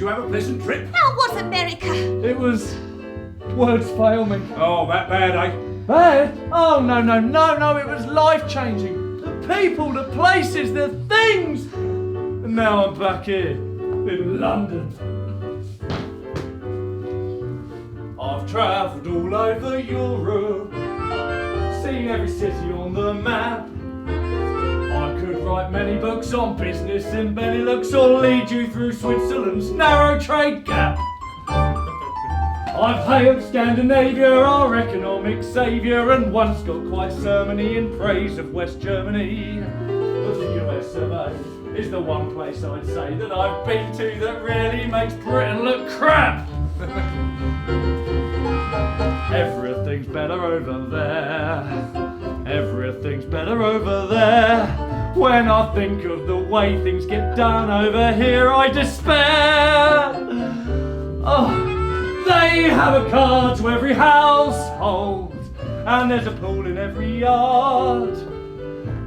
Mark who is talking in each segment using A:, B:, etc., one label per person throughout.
A: you have a pleasant trip?
B: How was America?
C: It was... words fail me.
A: Oh, that bad, eh?
C: Bad? Oh, no, it was life-changing. The people, the places, the things. And now I'm back here, in London. I've travelled all over Europe, seen every city on the map. I could write many books on business and Benelux, or lead you through Switzerland's narrow trade gap. I've hailed Scandinavia, our economic saviour, and once got quite sermony in praise of West Germany. But the US of A is the one place I'd say that I've been to that really makes Britain look crap. Everything's better over there. Everything's better over there. When I think of the way things get done over here, I despair. Oh, they have a car to every household, and there's a pool in every yard.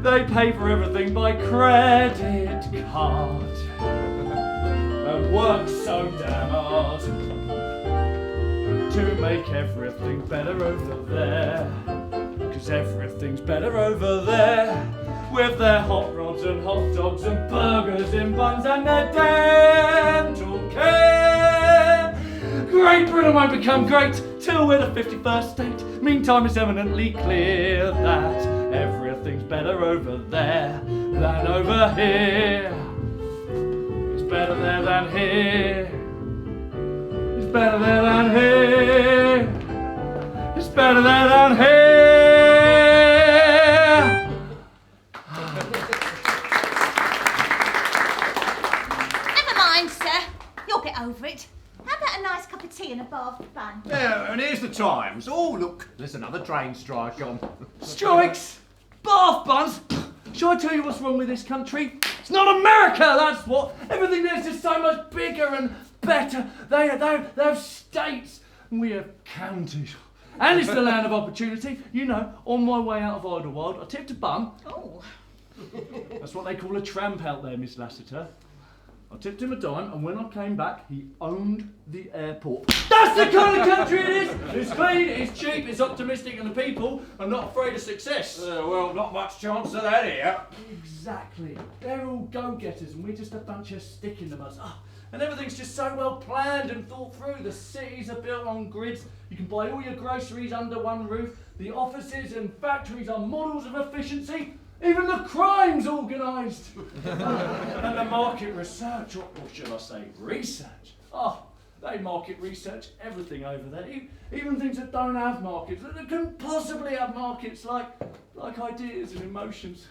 C: They pay for everything by credit card and work so damn hard to make everything better over there. 'Cause everything's better over there, with their hot rods and hot dogs and burgers in buns and their dental care. Great Britain won't become great till we're the 51st state. Meantime, it's eminently clear that everything's better over there than over here. It's better there than here. It's better there than here. It's better there than here.
B: Never mind, sir. You'll get over it. How about a nice cup of tea and a bath bun?
A: Yeah, and here's the Times. Oh, look, there's another train strike on.
C: Strikes? Bath buns? Shall I tell you what's wrong with this country? It's not America, that's what. Everything there's just so much bigger and better. They have states and we have counties. And it's the land of opportunity. You know, on my way out of Idlewild, I tipped a bum.
B: Oh.
C: That's what they call a tramp out there, Miss Lassiter. I tipped him a dime, and when I came back, he owned the airport. That's the kind of country it is! It's clean, it's cheap, it's optimistic, and the people are not afraid of success.
A: Well, not much chance of that here.
C: Exactly. They're all go-getters, and we're just a bunch of stick in the mud. Oh, and everything's just so well planned and thought through. The cities are built on grids. You can buy all your groceries under one roof. The offices and factories are models of efficiency. Even the crime's organised. And the market research, or should I say research? Oh, they market research everything over there. Even things that don't have markets, that couldn't possibly have markets, like ideas and emotions.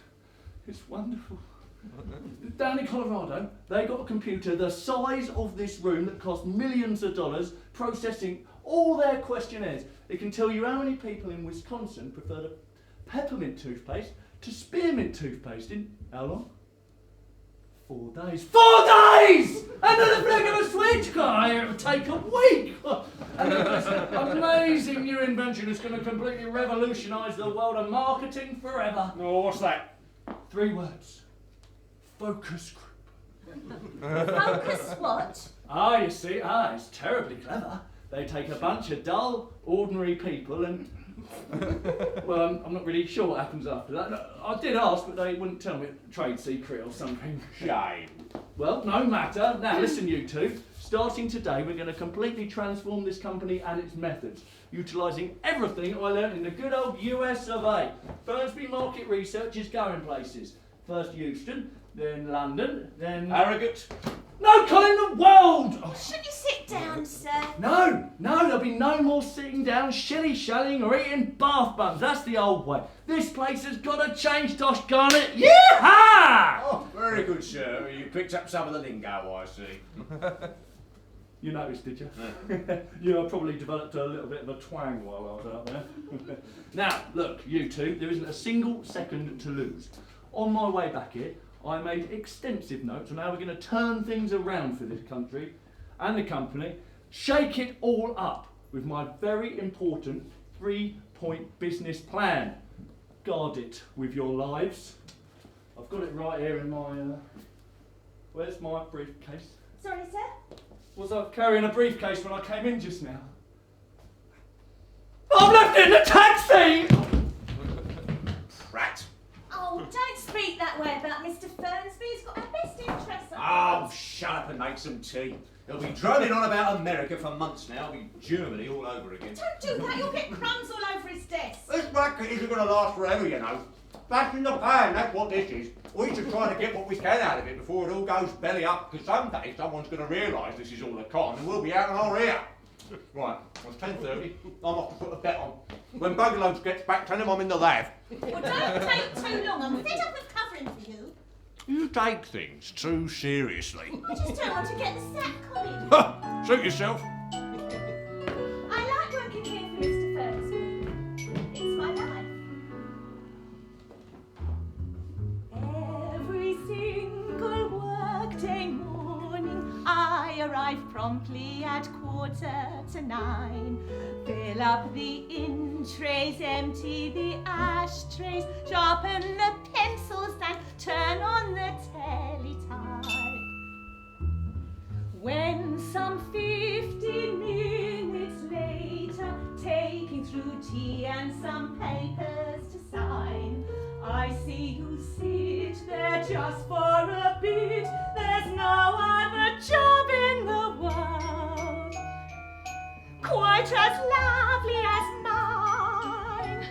C: It's wonderful. Down in Colorado, they got a computer the size of this room that cost millions of dollars, processing all their questionnaires. It can tell you how many people in Wisconsin prefer the peppermint toothpaste to spearmint toothpaste in how long? 4 days. 4 days! And then the flick of a switch, guy, it would take a week. And this amazing new invention is going to completely revolutionise the world of marketing forever.
A: Oh, what's that?
C: 3 words. Focus group.
B: Focus what?
C: You see, it's terribly clever. They take a bunch of dull, ordinary people and... well, I'm not really sure what happens after that. No, I did ask, but they wouldn't tell me. Trade secret or something.
A: Shame.
C: Well, no matter. Now, listen, you two. Starting today, we're going to completely transform this company and its methods, utilising everything I learned in the good old US of A. Fernsby market research is going places. First Houston, then London, then...
A: Arrogant.
C: No, Colin, the world! Oh.
B: Shouldn't you sit down, sir?
C: No, there'll be no more sitting down, shilly-shallying or eating bath buns. That's the old way. This place has got to change, Tosh Garnet. Yee-haw!
A: Oh, very good, sir. You picked up some of the lingo, I see.
C: You noticed, did you? Yeah, I probably developed a little bit of a twang while I was out there. Now, look, you two, there isn't a single second to lose. On my way back here, I made extensive notes on how we're going to turn things around for this country and the company, shake it all up with my very important 3-point business plan. Guard it with your lives. I've got it right here in my... where's my briefcase?
B: Sorry, sir?
C: Was I carrying a briefcase when I came in just now? I've left it in the taxi!
A: Rat.
B: Oh, don't speak that way about Mr. Fernsby. He's got our best interests at
A: Oh,
B: heart.
A: shut up and make some tea. He'll be droning on about America for months now. It'll be Germany all over again.
B: Don't do that. You'll get crumbs all over his desk.
A: This racket isn't going to last forever, you know. Flash in the pan, that's what this is. We should try to get what we can out of it before it all goes belly up, because someday someone's going to realise this is all a con and we'll be out on our ear. Right, well, it's 10:30. I'm off to put a bet on. When Bugalows gets back, tell him I'm in the lab.
B: Well, don't take too long. I'm fed up with covering for you.
A: You take things too seriously.
B: I just don't want to get the sack on him.
A: Suit yourself.
B: I like working here for Mr. Fernsby. It's my life. Every single workday morning, I arrive promptly at 9:15. Fill up the in trays, empty the ashtrays, sharpen the pencils and turn on the teletype. When some 15 minutes later, taking through tea and some papers to sign, I see you sit there just for a bit. There's no other job in the world quite as lovely as mine.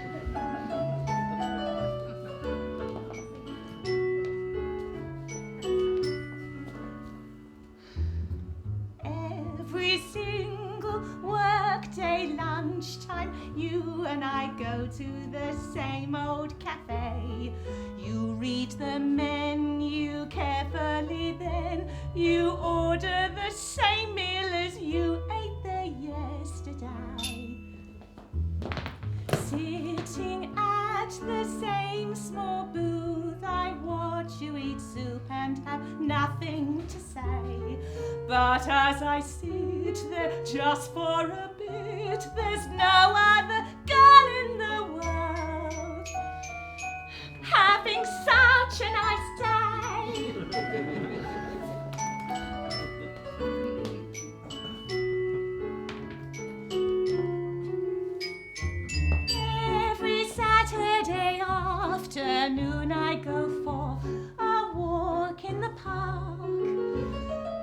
B: Every single workday lunchtime, you and I go to the same old cafe. You read the menu carefully, then you order the same meal as you ate there yesterday. Sitting at the same small booth, I watch you eat soup and have nothing to say. But as I sit there just for a bit, there's no other girl in the world having such a nice day. Every Saturday afternoon I go for a walk in the park.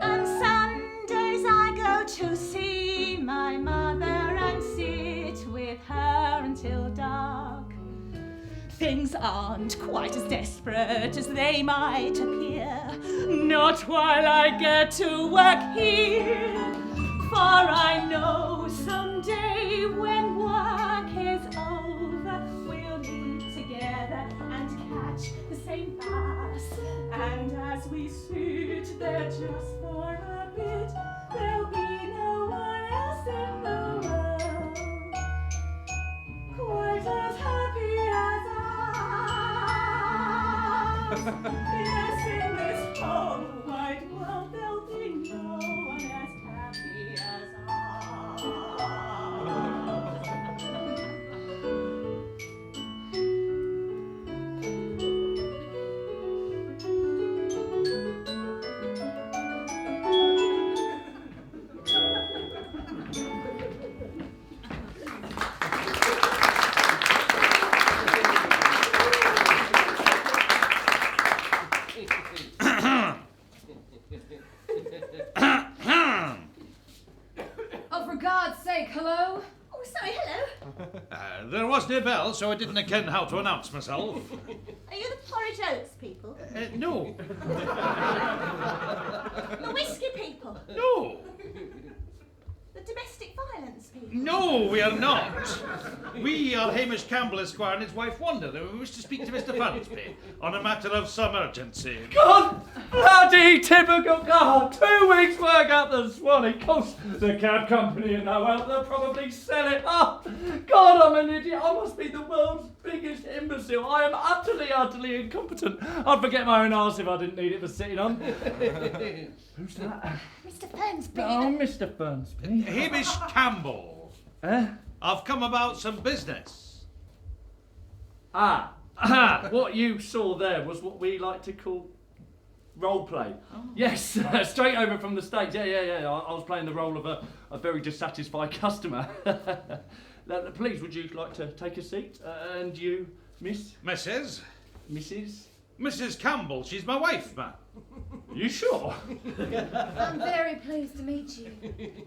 B: And Sundays I go to see my mother and sit with her until dark. Things aren't quite as desperate as they might appear, not while I get to work here. For I know someday when work is over, we'll meet together and catch the same bus. And as we sit there just for a bit, there'll be no one else in the world quite as happy as us. Yes, in this whole wide world, there'll be no one as happy as
D: Oh, for God's sake, hello?
B: Oh, sorry, hello.
E: There was no bell, so I didn't ken how to announce myself.
B: Are you the porridge oats people?
E: No.
B: The whiskey people?
E: No.
B: The domestic violence people?
E: No, we are not. We are Hamish Campbell, Esquire, and his wife Wanda. We wish to speak to Mr. Fernsby on a matter of some urgency.
C: God, bloody typical. God, 2 weeks work up the Swanee coast. The cab company and no help, they'll probably sell it up. God, I'm an idiot. I must be the world's biggest imbecile. I am utterly incompetent. I'd forget my own arse if I didn't need it for sitting on. Who's that?
B: Mr. Fernsby.
C: Oh, Mr. Fernsby.
E: Hamish Campbell. I've come about some business.
C: What you saw there was what we like to call role play.
E: Oh.
C: Yes, straight over from the States. Yeah. I was playing the role of a very dissatisfied customer. Please, would you like to take a seat? And you, Miss?
E: Mrs.
C: Mrs.
E: Campbell, she's my wife, man.
C: You sure?
D: I'm very pleased to meet you.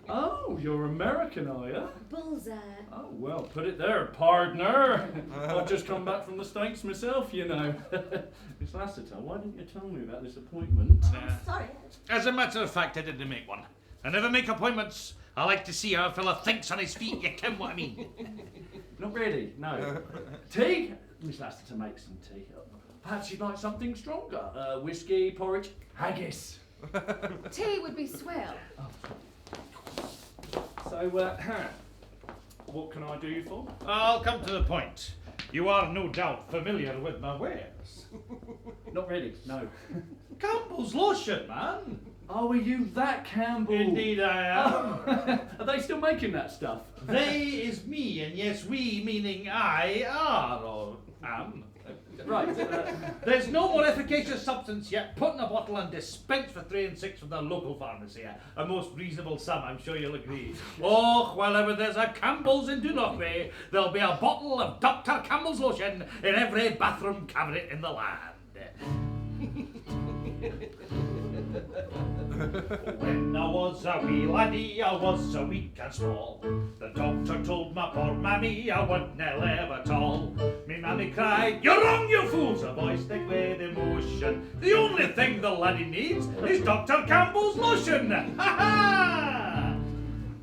C: Oh, you're American, are you?
D: Bullseye.
C: Oh, well, put it there, partner. I've just come back from the States myself, you know. Miss Lassiter, why didn't you tell me about this appointment?
B: Sorry.
E: As a matter of fact, I didn't make one. I never make appointments. I like to see how a fella thinks on his feet, you ken what I mean.
C: Not really, no. Tea? Miss Lassiter, make some tea. Perhaps you'd like something stronger. Whiskey, porridge, haggis.
D: Tea would be swell.
C: So, what can I do you for?
E: I'll come to the point. You are no doubt familiar with my wares.
C: Not really, no.
E: Campbell's lotion, man.
C: Oh, are you that Campbell?
E: Indeed I am.
C: Oh. Are they still making that stuff?
E: They is me, and yes, we meaning I are, or am.
C: Right.
E: There's no more efficacious substance yet. Put in a bottle and dispense for 3 and 6 from the local pharmacy. A most reasonable sum, I'm sure you'll agree. Oh, wherever there's a Campbell's in Dunockley, there'll be a bottle of Dr. Campbell's lotion in every bathroom cabinet in the land. When I was a wee laddie, I was so weak and small. The doctor told my poor mammy I wouldn't live at all. Me mammy cried, "You're wrong, you fools!" A voice thick with emotion. The only thing the laddie needs is Dr. Campbell's lotion. Ha ha!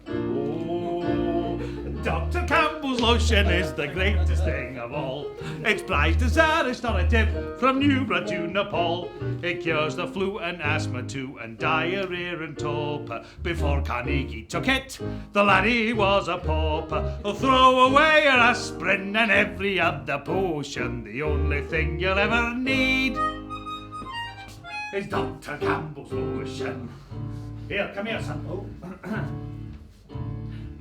E: Oh, Dr. Campbell's lotion is the greatest thing of all. It's prized as a restorative from Newborough to Nepal. It cures the flu and asthma too, and diarrhea and torpor. Before Carnegie took it, the laddie was a pauper. Throw away your aspirin and every other potion. The only thing you'll ever need is Dr. Campbell's lotion. Here, come here, son. Oh.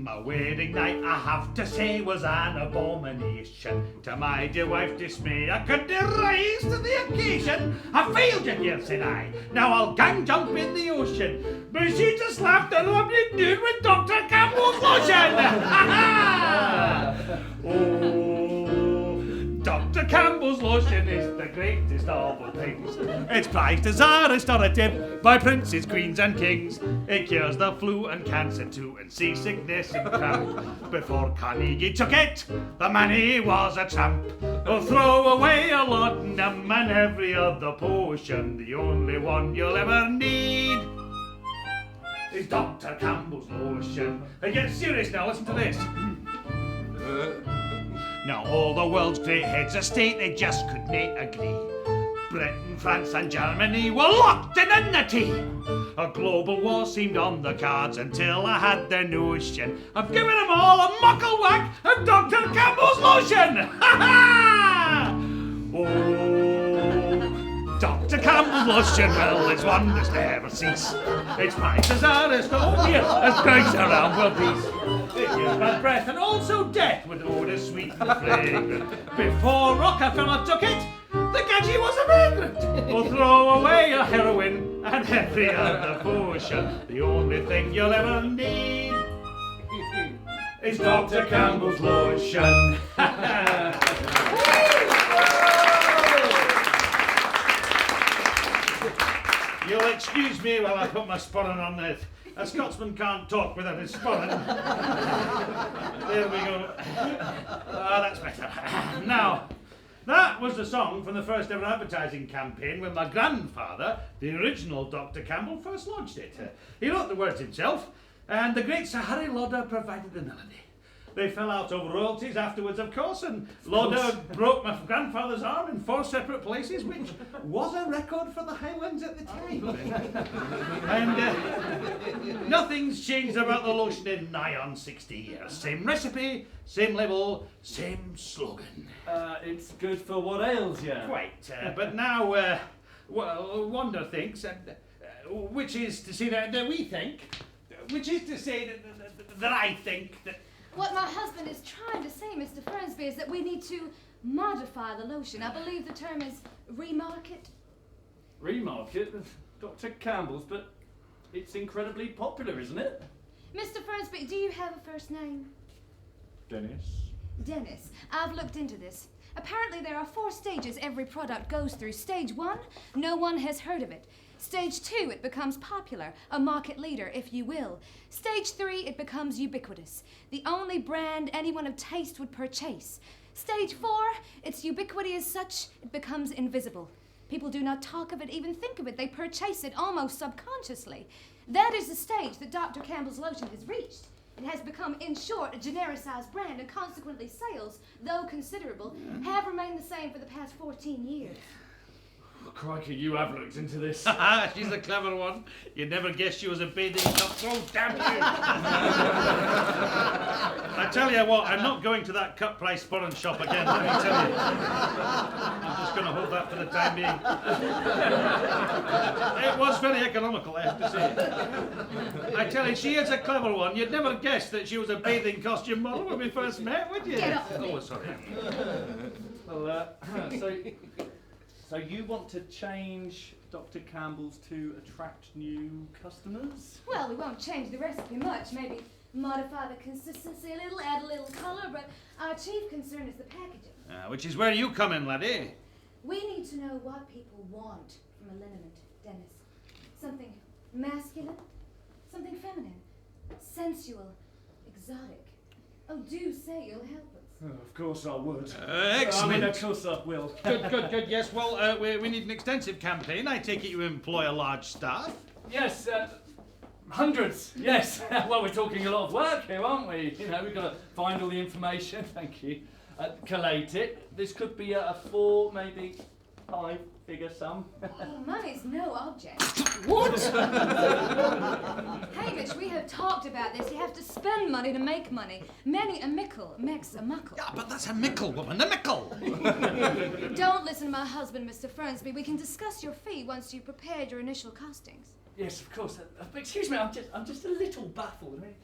E: My wedding night, I have to say, was an abomination. To my dear wife's dismay, I couldn't rise to the occasion. I failed you, dear, said I. Now I'll gang jump in the ocean. But she just laughed and rubbed it down with Dr. Campbell's lotion. Ha ha! Oh, Dr. Campbell's lotion is the greatest of all things. It's prized as a restorative by princes, queens and kings. It cures the flu and cancer too, and seasickness and cramp. Before Carnegie took it, the man he was a tramp. Oh, throw away a laudanum and every other potion. The only one you'll ever need is Dr. Campbell's lotion. Hey, get serious now, listen to this. Now all the world's great heads of state, they just couldn't agree. Britain, France and Germany were locked in enmity. A global war seemed on the cards until I had the notion of giving them all a muckle whack of Dr. Campbell's lotion. Ha ha! Oh, Dr. Campbell's lotion, well, its wonders never cease. Its prices are as as grace around for peace. It gives bad breath and also death with odour sweet and fragrant. Before Rockefeller took it, the gadget was a vagrant. Oh, throw away your heroin and every other potion. The only thing you'll ever need is Dr. Campbell's lotion. You'll excuse me while I put my sporran on it. A Scotsman can't talk without his sporran. There we go. Ah, that's better. Now, that was the song from the first ever advertising campaign when my grandfather, the original Dr. Campbell, first launched it. He wrote the words himself, and the great Sir Harry Lauder provided the melody. They fell out over royalties afterwards, of course, and Lauder broke my grandfather's arm in 4 separate places, which was a record for the Highlands at the time. And nothing's changed about the lotion in nigh on 60 years. Same recipe, same label, same slogan.
C: It's good for what ails you.
E: Quite. But now, well, Wanda thinks, which is to say that we think, which is to say that I think that...
D: What my husband is trying to say, Mr. Fernsby, is that we need to modify the lotion. I believe the term is remarket.
C: Remarket? Dr. Campbell's, but it's incredibly popular, isn't it?
D: Mr. Fernsby, do you have a first name?
C: Denis.
D: Denis. I've looked into this. Apparently there are 4 stages every product goes through. Stage 1, no one has heard of it. Stage 2, it becomes popular, a market leader, if you will. Stage 3, it becomes ubiquitous, the only brand anyone of taste would purchase. Stage 4, its ubiquity is such, it becomes invisible. People do not talk of it, even think of it. They purchase it almost subconsciously. That is the stage that Dr. Campbell's lotion has reached. It has become, in short, a genericized brand, and consequently sales, though considerable, have remained the same for the past 14 years.
C: Oh, crikey, you have looked into this.
E: She's a clever one. You'd never guess she was a bathing shop. Oh, damn you! I tell you what, I'm not going to that cut price foreign shop again, let me tell you. I'm just going to hold that for the time being. It was very economical, I have to say. I tell you, she is a clever one. You'd never guess that she was a bathing costume model when we first met, would you?
D: Get off me.
E: Oh, sorry.
C: Well, so you want to change Dr. Campbell's to attract new customers?
D: Well, we won't change the recipe much. Maybe modify the consistency a little, add a little colour, but our chief concern is the packaging.
E: Which is where you come in, laddie.
D: We need to know what people want from a liniment, Denis. Something masculine, something feminine, sensual, exotic. Oh, do say you'll help us.
C: Oh, of course I would.
E: Excellent.
C: Of course I will.
E: Good. Yes, well, we need an extensive campaign. I take it you employ a large staff.
C: Yes, hundreds, yes. Well, we're talking a lot of work here, aren't we? You know, we've got to find all the information, thank you, collate it. This could be a 4, maybe 5-figure sum.
D: Oh, money's no object.
E: What?
D: Hamish, we have talked about this. You have to spend money to make money. Many a mickle makes a muckle.
E: Yeah, but that's a mickle, woman, a mickle.
D: Don't listen to my husband, Mr. Fernsby. We can discuss your fee once you've prepared your initial costings.
C: Yes, of course. Excuse me, I'm just a little baffled. I mean,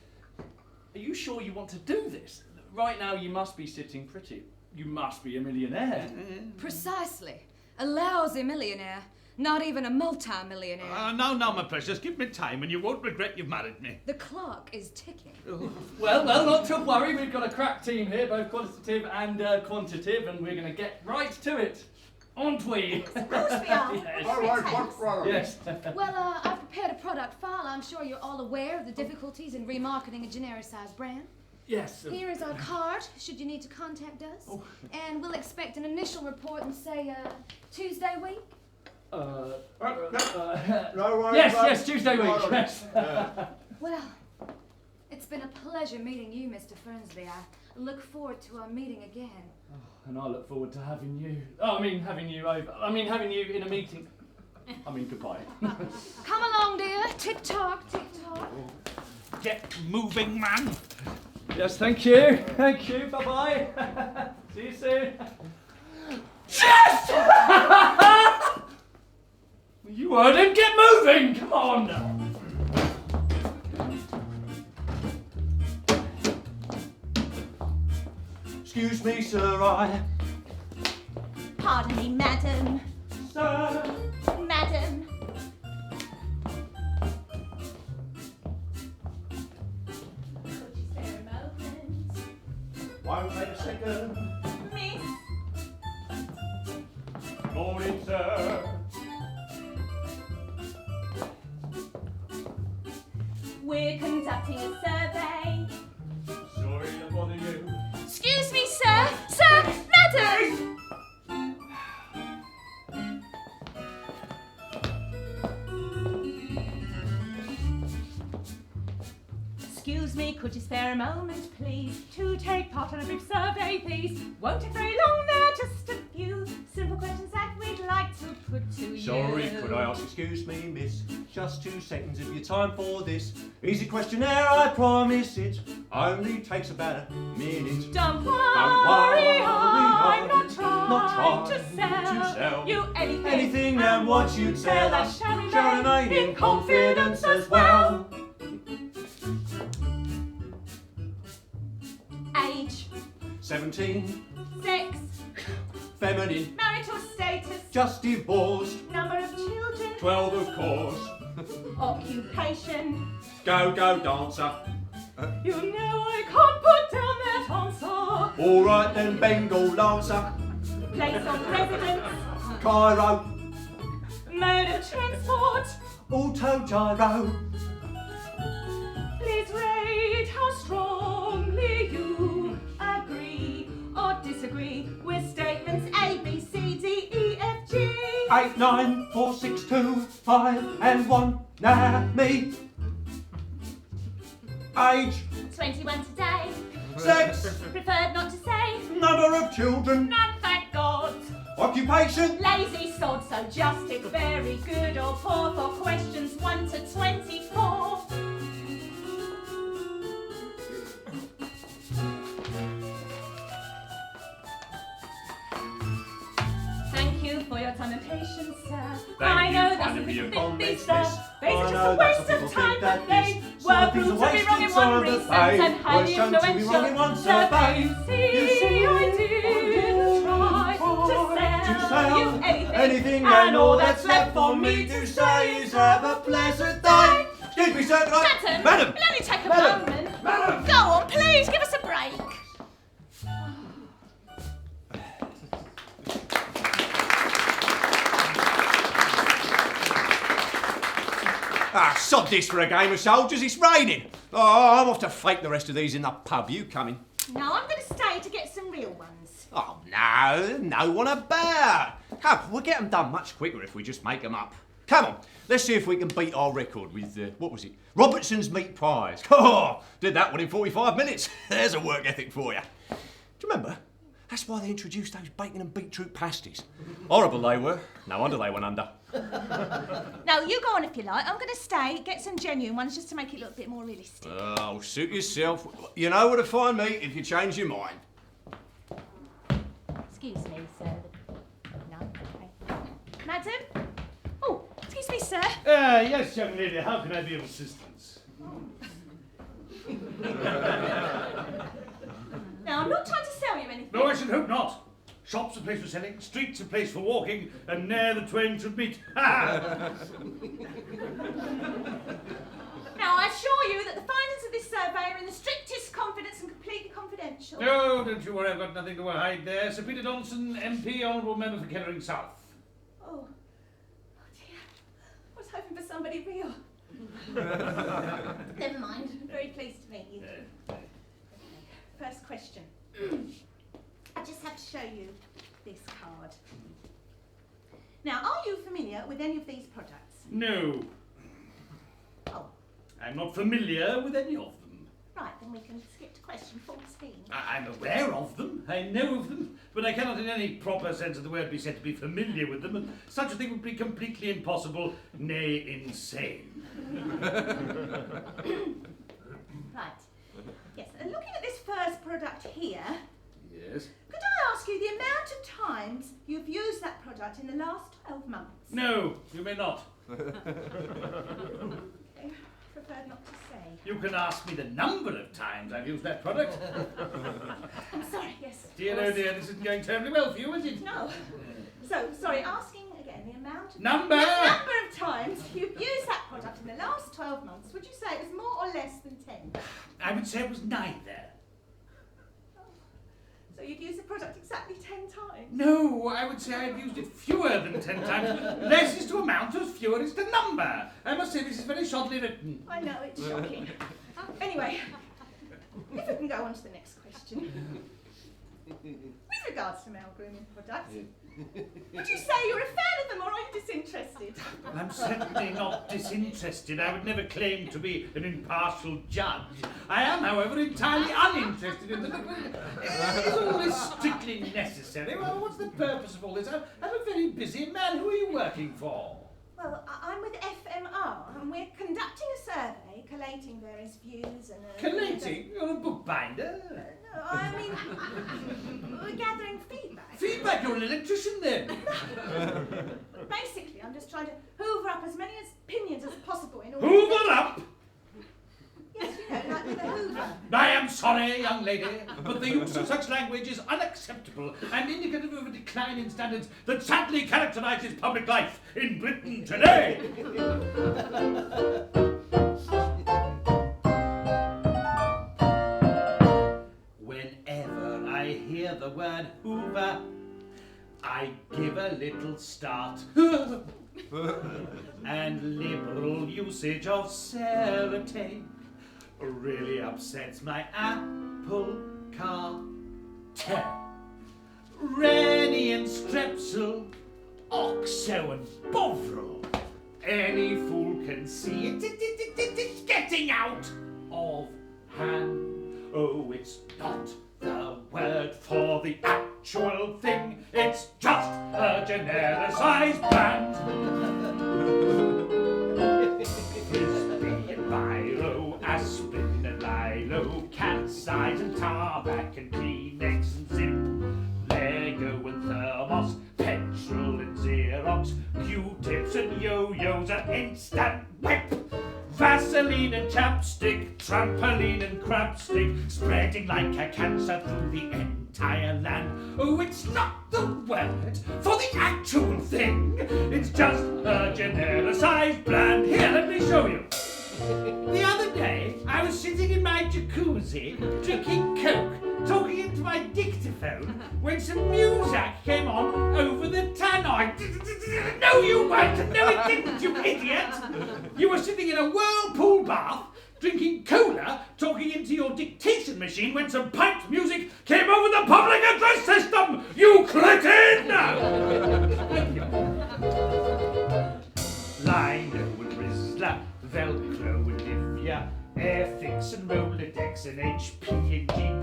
C: are you sure you want to do this? Right now, you must be sitting pretty. You must be a millionaire.
D: Precisely. A lousy millionaire. Not even a multi-millionaire.
E: No, my precious. Give me time and you won't regret you've married me.
D: The clock is ticking.
C: Well, not to worry. We've got a crack team here, both qualitative and quantitative, and we're going to get right to it. Aren't we?
B: Of course we are.
C: Yes.
A: All right, what's wrong?
C: Yes.
D: Well, I've prepared a product file. I'm sure you're all aware of the difficulties in remarketing a genericized brand.
C: Yes.
D: Here is our card, should you need to contact us.
C: Oh.
D: And we'll expect an initial report in, say, Tuesday week.
A: No worries.
C: Yes, Tuesday week.
A: Right.
C: Yes.
D: Well, it's been a pleasure meeting you, Mr. Fernsby. I look forward to our meeting again.
C: And I look forward to having you. Having you in a meeting. Goodbye.
D: Come along, dear. Tick-tock, tick-tock.
E: Get moving, man.
C: Yes, thank you. Bye-bye. See you soon. Yes! You heard him. Get moving. Come on.
A: Excuse me, sir,
B: Pardon me, madam.
A: Sir.
B: Madam. Could you spare a moment?
A: Won't take a second.
B: Miss.
A: Morning, sir.
B: We're conducting a survey.
A: Sorry to bother you.
B: Excuse me, sir. Sir, madam. Excuse me, could you spare a moment, please, to take part in a brief survey, please? Won't take very long, there are just a few simple questions that we'd like to put to you.
A: Sorry, could I ask, excuse me, miss, just 2 seconds of your time for this easy questionnaire, I promise it only takes about a minute.
B: Don't worry, I'm not
A: not
B: trying
A: trying
B: to sell you anything.
A: Anything and what you tell us
B: shall
A: remain in confidence as well.
B: Age,
A: 17,
B: sex,
A: feminine,
B: marital status,
A: just divorced,
B: number of children
A: 12, of course.
B: Occupation.
A: Go-go dancer.
B: You know I can't put down that answer.
A: All right then, Bengal Lancer.
B: Place of residence.
A: Cairo.
B: Mode of transport.
A: Auto gyro.
B: Please rate how strongly you agree or disagree with statements A, B, C, D, E, F, G.
A: 8, 9, 4, 6, 2, 5 and 1. Now me. Age.
B: 21 today.
A: Sex.
B: Preferred not to say.
A: Number of children.
B: None, thank God.
A: Occupation.
B: Lazy sod, so just tick very good or poor for questions 1 to 24. Thank you for your time and patience, sir. I know that's a bit busy, sir. These are just a waste of time, but they were proved to be wrong in one recent and highly influential survey. You see, I did try to sell you anything, and all that's left for me to say is have a pleasant day.
A: Excuse me, sir. Can I...
B: Madam, let me take a moment.
A: Madam.
B: Go on, please, give us a break.
A: Ah, sod this for a game of soldiers, it's raining. Oh, I'm off to fake the rest of these in the pub. You coming?
B: No, I'm going to stay to get some real ones.
A: Oh, no one about. Come, we'll get them done much quicker if we just make them up. Come on, let's see if we can beat our record with, what was it? Robertson's meat pies. Oh, did that one in 45 minutes. There's a work ethic for you. Do you remember? That's why they introduced those bacon and beetroot pasties. Horrible they were. No wonder they went under.
B: No, you go on if you like. I'm going to stay, get some genuine ones just to make it look a bit more realistic.
A: Oh, suit yourself. You know where to find me if you change your mind.
B: Excuse me, sir. No, okay. Madam? Oh, excuse me, sir.
E: Yes, young lady, how can I be of assistance?
B: Now, I'm not trying to sell you anything.
E: No, I should hope not. Shop's a place for selling, street's a place for walking, and ne'er the twain should meet.
B: Now, I assure you that the findings of this survey are in the strictest confidence and completely confidential.
E: No, don't you worry, I've got nothing to hide there. Sir Peter Johnson, MP, Honourable Member for Kettering South.
B: Oh dear. I was hoping for somebody real. Never mind. Very pleased to meet you. Okay. First question. I just have to show you this card. Now, are you familiar with any of these products?
E: No.
B: Oh,
E: I'm not familiar with any of them.
B: right, then we can skip to question 14.
E: I'm aware of them, I know of them, but I cannot in any proper sense of the word be said to be familiar with them, and such a thing would be completely impossible, nay, insane.
B: Right. Yes, and looking at this first product here,
E: Yes?
B: could I ask you the amount of times you've used that product in the last 12 months?
E: No, you may not.
B: Okay, preferred not to say.
E: You can ask me the number of times I've used that product.
B: I'm sorry, yes. of
E: Dear, oh
B: course.
E: dear, this isn't going terribly well for you, is it?
B: No. So, sorry, asking again the amount of...
E: Number!
B: The number of times you've used that product in the last 12 months, would you say it was more or less than 10?
E: I would say it was neither.
B: So you've used the product exactly 10 times?
E: No, I would say I've used it fewer than 10 times. Less is to amount as fewer is to number. I must say this is very shoddily written.
B: I know, it's shocking. Anyway, if we can go on to the next question. With regards to male grooming products, would you say you're a fan of them or are you disinterested?
E: I'm certainly not disinterested. I would never claim to be an impartial judge. I am, however, entirely uninterested in them. Is all this strictly necessary? Well, what's the purpose of all this? I'm a very busy man. Who are you working for?
B: Well, I'm with FMR and we're conducting a survey, collating various views and...
E: Collating? You're a bookbinder.
B: No, I mean, we're gathering feedback.
E: Feedback? You're an electrician then.
B: Basically, I'm just trying to hoover up as many opinions as possible in order
E: Hoover up?
B: Yes, you know, like with a hoover.
E: I am sorry, young lady, but the use of such language is unacceptable and indicative of a decline in standards that sadly characterises public life in Britain today. Whenever I hear the word Hoover, I give a little start. And liberal usage of serotate really upsets my apple cart. Rennie and Strepsil, Oxo and Bovril. Any fool can see it. It's getting out of hand. Oh, it's not the word for the actual thing. It's just a genericized brand. Frisbee and Biro, aspirin and lilo, cat's eyes and tarmac and Kleenex and Zip, Lego and thermos, petrol and Xerox, Q-tips and yo-yos and instant whip. Vaseline and chapstick, trampoline and crabstick, spreading like a cancer through the entire land. Oh, it's not the word for the actual thing. It's just a genericized brand. Here, let me show you. The other day, I was sitting in my jacuzzi, drinking Coke, talking into my dictaphone, when some music came on over the tannoy. No, you weren't! No, it didn't, you idiot! You were sitting in a whirlpool bath, drinking cola, talking into your dictation machine when some piped music came over the public address system! You cretin! Lino and Rizzler, Velcro and Livia, Airfix and Rolodex and HP and Jeep,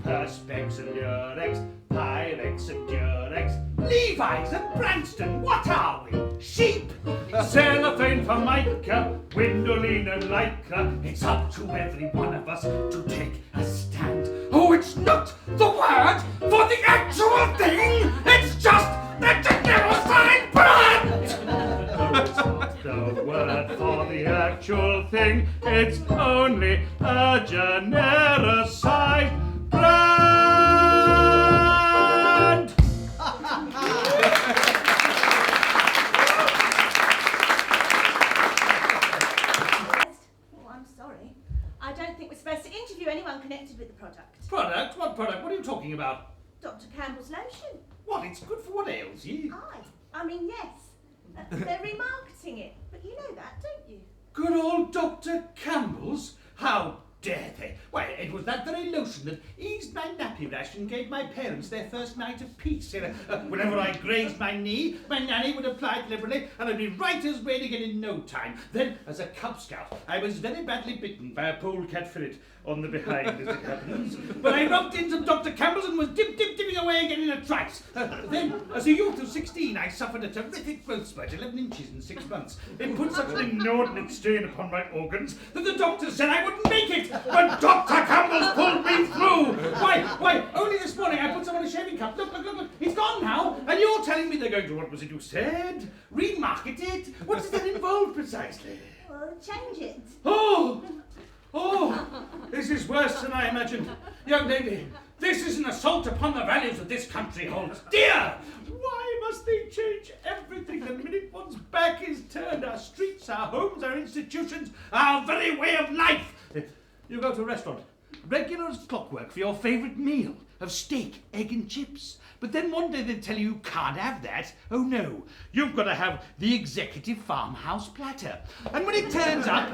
E: Perspex and Lurex, Pyrex and Durex, Levi's and Branston, what are we? Sheep! Cellophane for mica, Windoline and Lycra. It's up to every one of us to take a stand. Oh, it's not the word for the actual thing! It's just the genericized brand! Oh, it's not the word for the actual thing. It's only a genericized brand!
B: I don't think we're supposed to interview anyone connected with the product.
E: Product? What product? What are you talking about?
B: Dr. Campbell's lotion.
E: What? It's good for what ails ye?
B: I mean, yes. They're remarketing it, but you know that, don't you?
E: Good old Dr. Campbell's? How dare they? Why, it was that very lotion that eased my nappy rash and gave my parents their first night of peace. Whenever I grazed my knee, my nanny would apply it liberally, and I'd be right as rain again in no time. Then, as a Cub Scout, I was very badly bitten by a polecat fillet on the behind, as it happens. But I rubbed in some Dr. Campbell's and was dipping away again in a trice. Then, as a youth of 16, I suffered a terrific growth spurt, 11 inches in 6 months. It put such an inordinate strain upon my organs that the doctor said I wouldn't make it. But Dr. Campbell's pulled me through! Why, only this morning I put some on a shaving cup. Look, it's gone now. And you're telling me they're going to, what was it you said? Remarket it? What does that involve precisely?
B: Well, change it.
E: Oh, this is worse than I imagined. Young lady, this is an assault upon the values that this country holds dear. Why must they change everything the minute one's back is turned? Our streets, our homes, our institutions, our very way of life. You go to a restaurant, regular as clockwork for your favourite meal of steak, egg and chips. But then one day they tell you can't have that. Oh no, you've got to have the executive farmhouse platter. And when it turns up,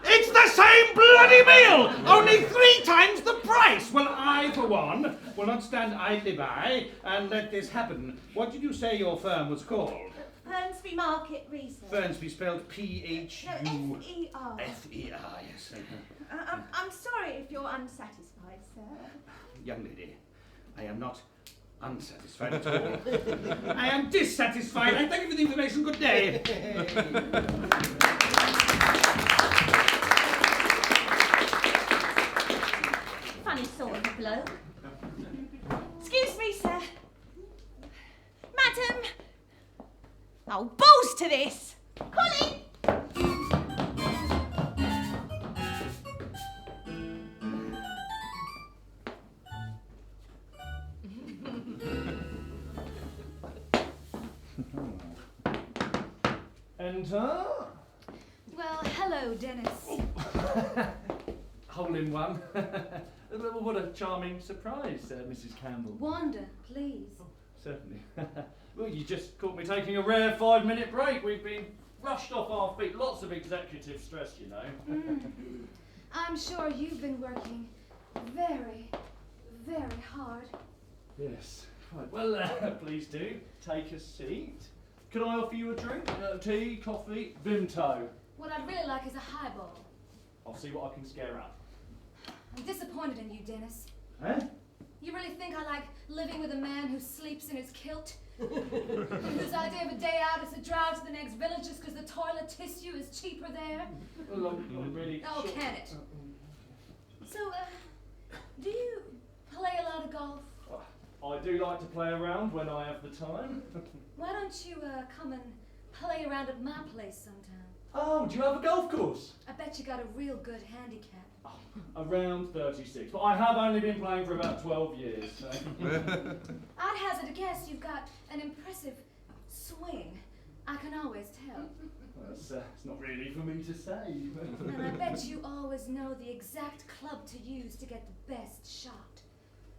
E: it's the same bloody meal, only 3 times the price. Well, I, for one, will not stand idly by and let this happen. What did you say your firm was called?
B: Fernsby Market Research.
E: Fernsby spelled P-H-U...
B: No, F-E-R.
E: F-E-R, yes.
B: I'm sorry if you're unsatisfied, sir.
E: Young lady, I am not unsatisfied at all. I am dissatisfied. I thank you for the information. Good day.
B: Funny sort of bloke. Excuse me, sir. Madam. Oh, balls to this. Colin!
C: Enter.
D: Well, hello, Denis.
C: Hole in one. What a charming surprise, Mrs. Campbell.
D: Wanda, please.
C: Certainly. Well, you just caught me taking a rare 5-minute break. We've been rushed off our feet. Lots of executive stress, you know.
D: I'm sure you've been working very, very hard.
C: Yes. Right. Well, please do. Take a seat. Can I offer you a drink? Tea, coffee, Vimto.
D: What I'd really like is a highball.
C: I'll see what I can scare up.
D: I'm disappointed in you, Denis.
C: Eh?
D: You really think I like living with a man who sleeps in his kilt? Whose idea of a day out is to drive to the next village just because the toilet tissue is cheaper there?
C: Well, I'm really
D: Oh,
C: sure.
D: can it? So, do you play a lot of golf?
C: I do like to play around when I have the time.
D: Why don't you come and play around at my place sometime?
C: Oh, do you have a golf course?
D: I bet you got a real good handicap.
C: Around 36, but I have only been playing for about 12 years. So.
D: I'd hazard a guess you've got an impressive swing. I can always tell.
C: Well, it's not really for me to say.
D: And I bet you always know the exact club to use to get the best shot.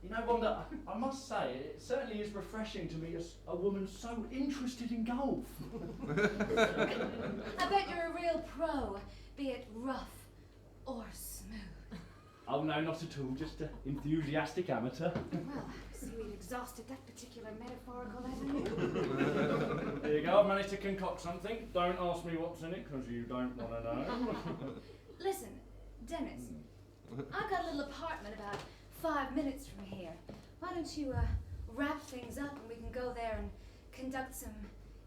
C: You know, Wanda, I must say, it certainly is refreshing to meet a woman so interested in golf.
D: I bet you're a real pro, be it rough or smooth.
C: Oh, no, not at all, just an enthusiastic amateur.
D: Well, I see we've exhausted that particular metaphorical avenue.
C: There you go, I've managed to concoct something. Don't ask me what's in it, because you don't want to know.
D: Listen, Denis, I've got a little apartment about 5 minutes from here. Why don't you wrap things up and we can go there and conduct some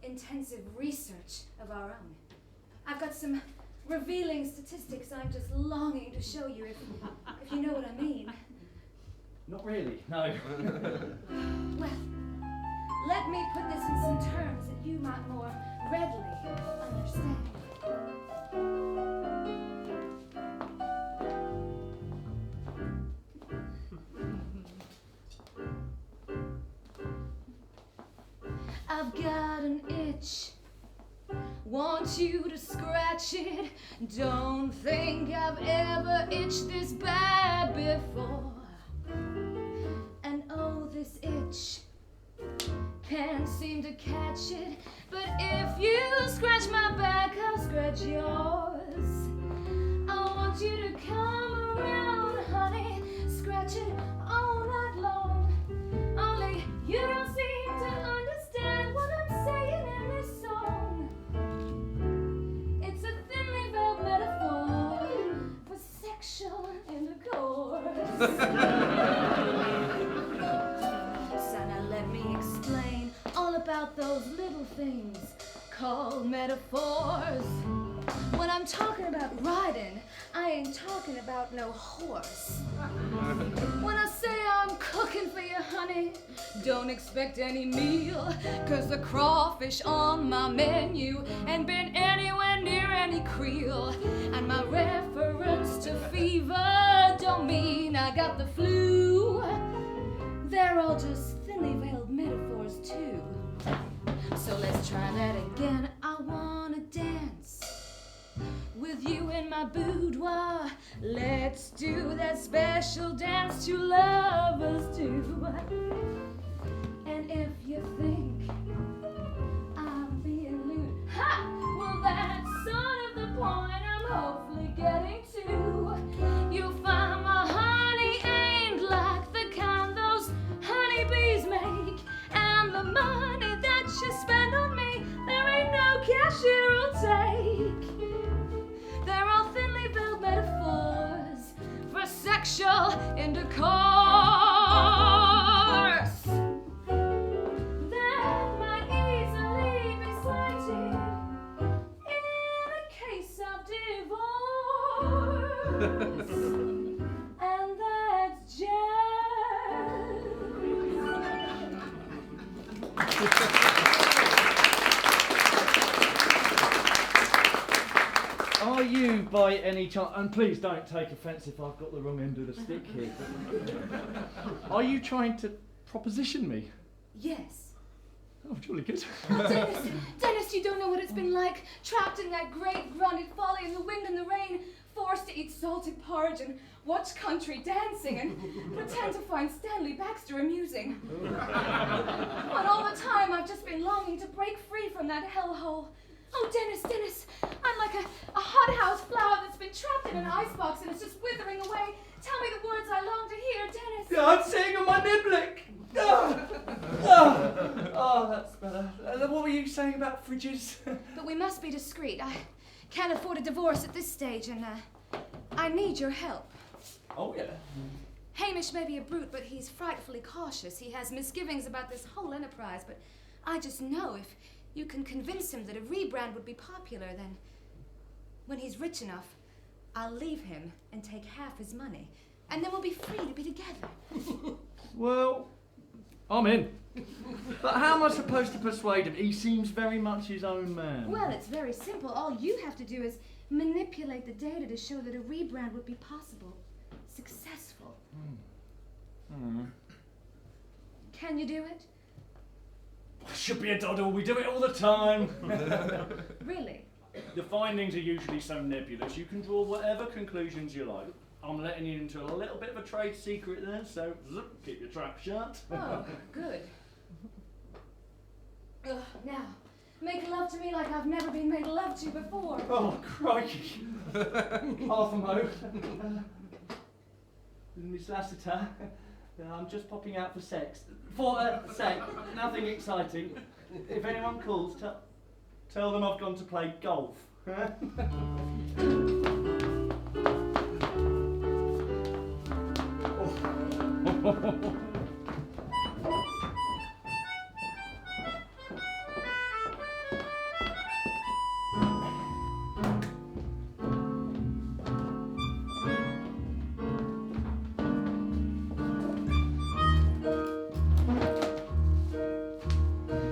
D: intensive research of our own. I've got some revealing statistics I'm just longing to show you, if you know what I mean.
C: Not really, no.
D: Well, let me put this in some terms that you might more readily understand. I've got an itch, want you to scratch it. Don't think I've ever itched this bad before. And oh, this itch can't seem to catch it. But if you scratch my back, I'll scratch yours. I want you to come around, honey, scratch it all night long. Only you don't seem to understand what I'm saying in this song. It's a thinly veiled metaphor for sexual intercourse. So now let me explain all about those little things called metaphors. When I'm talking about riding, I ain't talking about no horse. When I say I'm cooking for you, honey, don't expect any meal, 'cause the crawfish on my menu ain't been anywhere near any creel. And my reference to fever don't mean I got the flu. They're all just thinly veiled metaphors too. So let's try that again. I wanna dance with you in my boudoir. Let's do that special dance two lovers do. And if you think I'm being lewd, ha! Well, that's sort of the point I'm hopefully getting to. You'll find my honey ain't like the kind those honeybees make. And the money that you spend on me, there ain't no cashier will take. They're all thinly veiled metaphors for sexual intercourse that might easily be cited in a case of divorce. And that's just...
C: Are you, by any chance, and please don't take offence if I've got the wrong end of the stick here, are you trying to proposition me?
D: Yes.
C: Oh, jolly good.
D: Dennis, you don't know what it's been like. Trapped in that great grunted folly in the wind and the rain, forced to eat salted porridge and watch country dancing and pretend to find Stanley Baxter amusing. But all the time I've just been longing to break free from that hellhole. Oh, Dennis, I'm like a hothouse flower that's been trapped in an icebox and it's just withering away. Tell me the words I long to hear, Dennis.
C: Yeah, I'm sitting on my niblick. Oh, that's better. What were you saying about fridges?
D: But we must be discreet. I can't afford a divorce at this stage, and I need your help.
C: Oh, yeah.
D: Hamish may be a brute, but he's frightfully cautious. He has misgivings about this whole enterprise, but I just know if you can convince him that a rebrand would be popular, then when he's rich enough, I'll leave him and take half his money, and then we'll be free to be together.
C: Well, I'm in. But how am I supposed to persuade him? He seems very much his own man.
D: Well, it's very simple. All you have to do is manipulate the data to show that a rebrand would be possible. Successful. Can you do it?
C: Should be a doddle. We do it all the time.
D: Really?
C: The findings are usually so nebulous, you can draw whatever conclusions you like. I'm letting you into a little bit of a trade secret there, so keep your trap shut.
D: Oh, good. Now, make love to me like I've never been made love to before.
C: Oh, crikey. Half a mo. Miss Lassiter, I'm just popping out for sex. For sex, nothing exciting. If anyone calls, tell them I've gone to play golf.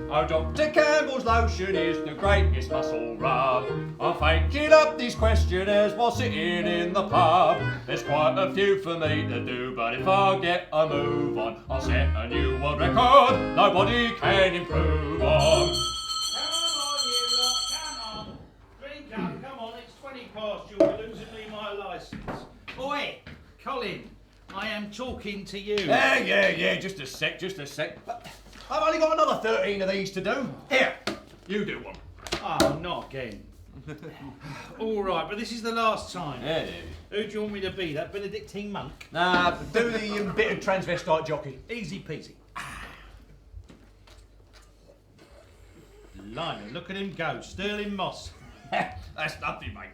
A: Oh, Dr. Campbell's lotion is the greatest muscle rub. I'm faking up these questionnaires while sitting in the pub. There's quite a few for me to do, but if I get a move on, I'll set a new world record nobody can improve on.
E: Come on, you lot, come on. Drink up, come on, it's 20 past, you'll be losing me my licence. Oi, Colin, I am talking to you.
A: Yeah, just a sec. I've only got another 13 of these to do. Here, you do one.
E: Oh, not again. All right, but this is the last time.
A: Yeah.
E: Who do you want me to be, that Benedictine monk?
A: Nah, do the embittered transvestite jockey.
E: Easy peasy. Blimey, look at him go, Sterling Moss.
A: That's nothing, mate.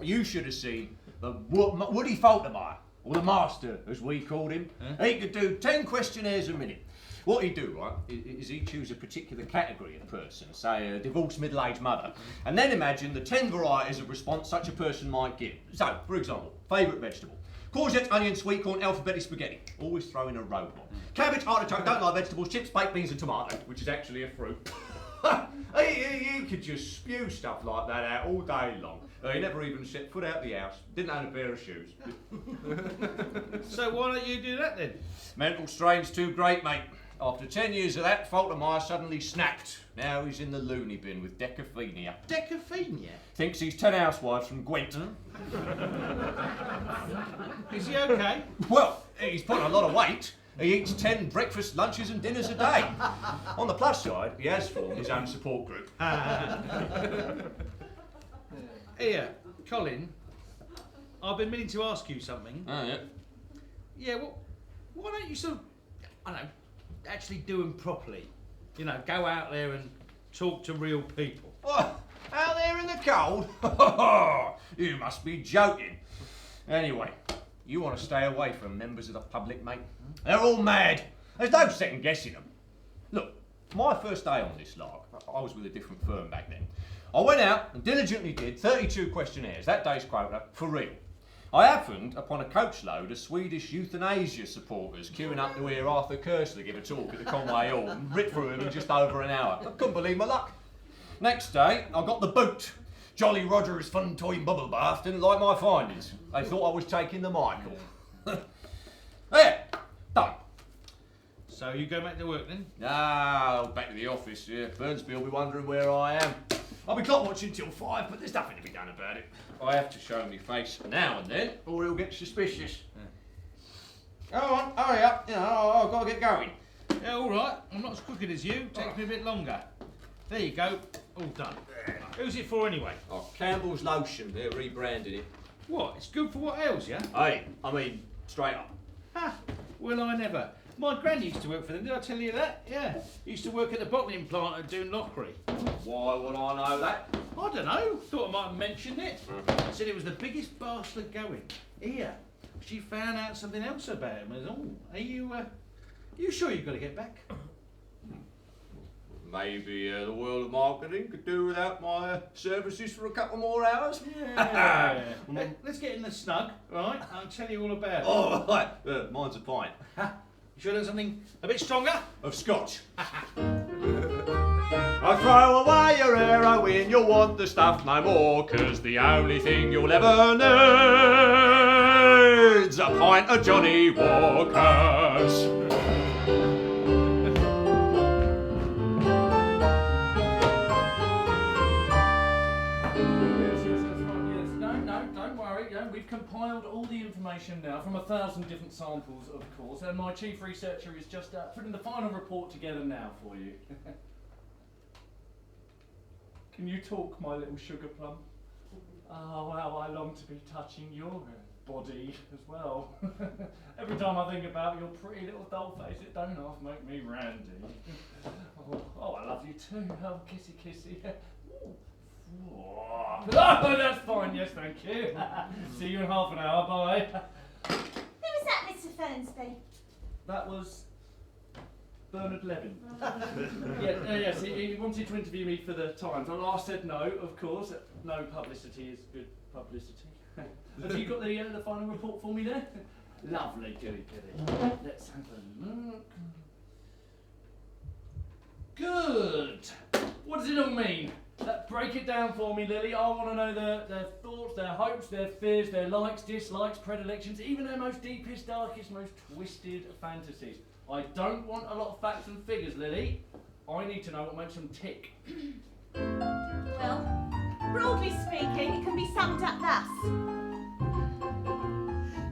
A: You should have seen the Woody Faltermeyer, or the Master, as we called him. He could do 10 questionnaires a minute. What he'd do, right, is he'd choose a particular category of person, say a divorced middle-aged mother, and then imagine the 10 varieties of response such a person might give. So, for example, favourite vegetable. Courgette, onion, sweet corn, alphabetic spaghetti. Always throw in a robot. Cabbage, artichoke, don't like vegetables, chips, baked beans and tomato, which is actually a fruit. he could just spew stuff like that out all day long. He never even set foot out the house, didn't own a pair of shoes.
E: So why don't you do that then?
A: Mental strain's too great, mate. After 10 years of that, Faltermeyer suddenly snapped. Now he's in the loony bin with decaphenia.
E: Decaphenia?
A: Thinks he's 10 housewives from Gwent.
E: Is he okay?
A: Well, he's put on a lot of weight. He eats 10 breakfasts, lunches and dinners a day. On the plus side, he has formed his own support group.
E: Here, Colin, I've been meaning to ask you something.
A: Oh, yeah?
E: Yeah, well, why don't you sort of, I don't know, actually do them properly? You know, go out there and talk to real people.
A: What? Out there in the cold? You must be joking. Anyway, you want to stay away from members of the public, mate? They're all mad. There's no second guessing them. Look, my first day on this lark, I was with a different firm back then. I went out and diligently did 32 questionnaires, that day's quota, for real. I happened upon a coachload of Swedish euthanasia supporters queuing up to hear Arthur Koestler give a talk at the Conway Hall and ripped through him in just over an hour. I couldn't believe my luck. Next day, I got the boot. Jolly Roger's fun toy bubble bath didn't like my findings. They thought I was taking the Michael. There, done.
E: So you go back to work then?
A: No, back to the office, yeah. Fernsby will be wondering where I am.
E: I'll be clock watching till 5, but there's nothing to be done about it.
A: I have to show me face now and then, or he'll get suspicious. Go on, hurry up, you know, I've got to get going.
E: Yeah, all right. I'm not as crooked as you. Takes me a bit longer. There you go. All done. Who's it for anyway?
A: Oh, Campbell's lotion, they're rebranding it.
E: What? It's good for what ails you?
A: Hey, I mean, straight up.
E: Ha! Well, I never. My granny used to work for them, did I tell you that? Yeah. Used to work at the bottling plant at Doon Lockery.
A: Why would I know that?
E: I don't know. Thought I might have mentioned it. Said it was the biggest bastard going. Here. She found out something else about him. Oh, are you sure you've got to get back?
A: Maybe the world of marketing could do without my services for a couple more hours.
E: Yeah. Let's get in the snug, right? I'll tell you all about it.
A: Oh, right. Mine's a pint.
E: You sure there's something a bit stronger?
A: Of scotch. I throw away your heroin, you'll want the stuff no more, 'cause the only thing you'll ever need's a pint of Johnny Walker's.
C: We've compiled all the information now from 1,000 different samples, of course, and my chief researcher is just putting the final report together now for you. Can you talk, my little sugar plum? Oh, wow, I long to be touching your body as well. Every time I think about your pretty little doll face, it don't half make me randy. Oh, I love you too. Oh, kissy, kissy. Oh, that's fine, yes, thank you. See you in half an hour, bye.
B: Who was that, Mr. Fernsby?
C: That was Bernard Levin. Yes, he wanted to interview me for the Times. Well, I said no, of course. No publicity is good publicity. Have you got the final report for me there? Lovely, goody. Let's have a look. Good. What does it all mean? Break it down for me, Lily. I want to know their thoughts, their hopes, their fears, their likes, dislikes, predilections, even their most deepest, darkest, most twisted fantasies. I don't want a lot of facts and figures, Lily. I need to know what makes them tick.
B: Well, broadly speaking, it can be summed up thus.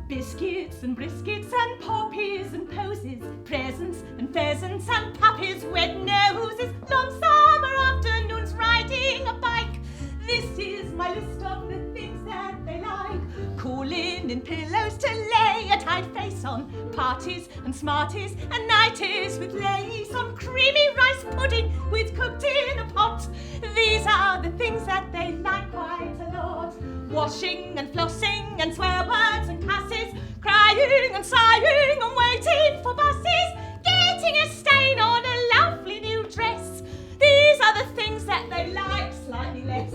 B: Biscuits and briskets and poppies and posies, presents and pheasants and puppies, wet noses, long summer afternoons riding a bike. This is my list of the things that they like. Cool linen pillows to lay a tight face on, parties and smarties and nighties with lace on, creamy rice pudding with cooked in a pot. These are the things that they like quite a lot. Washing and flossing and swear words and cusses, crying and sighing and waiting for buses, getting a stain on a lovely new dress. These are the things that they like slightly less.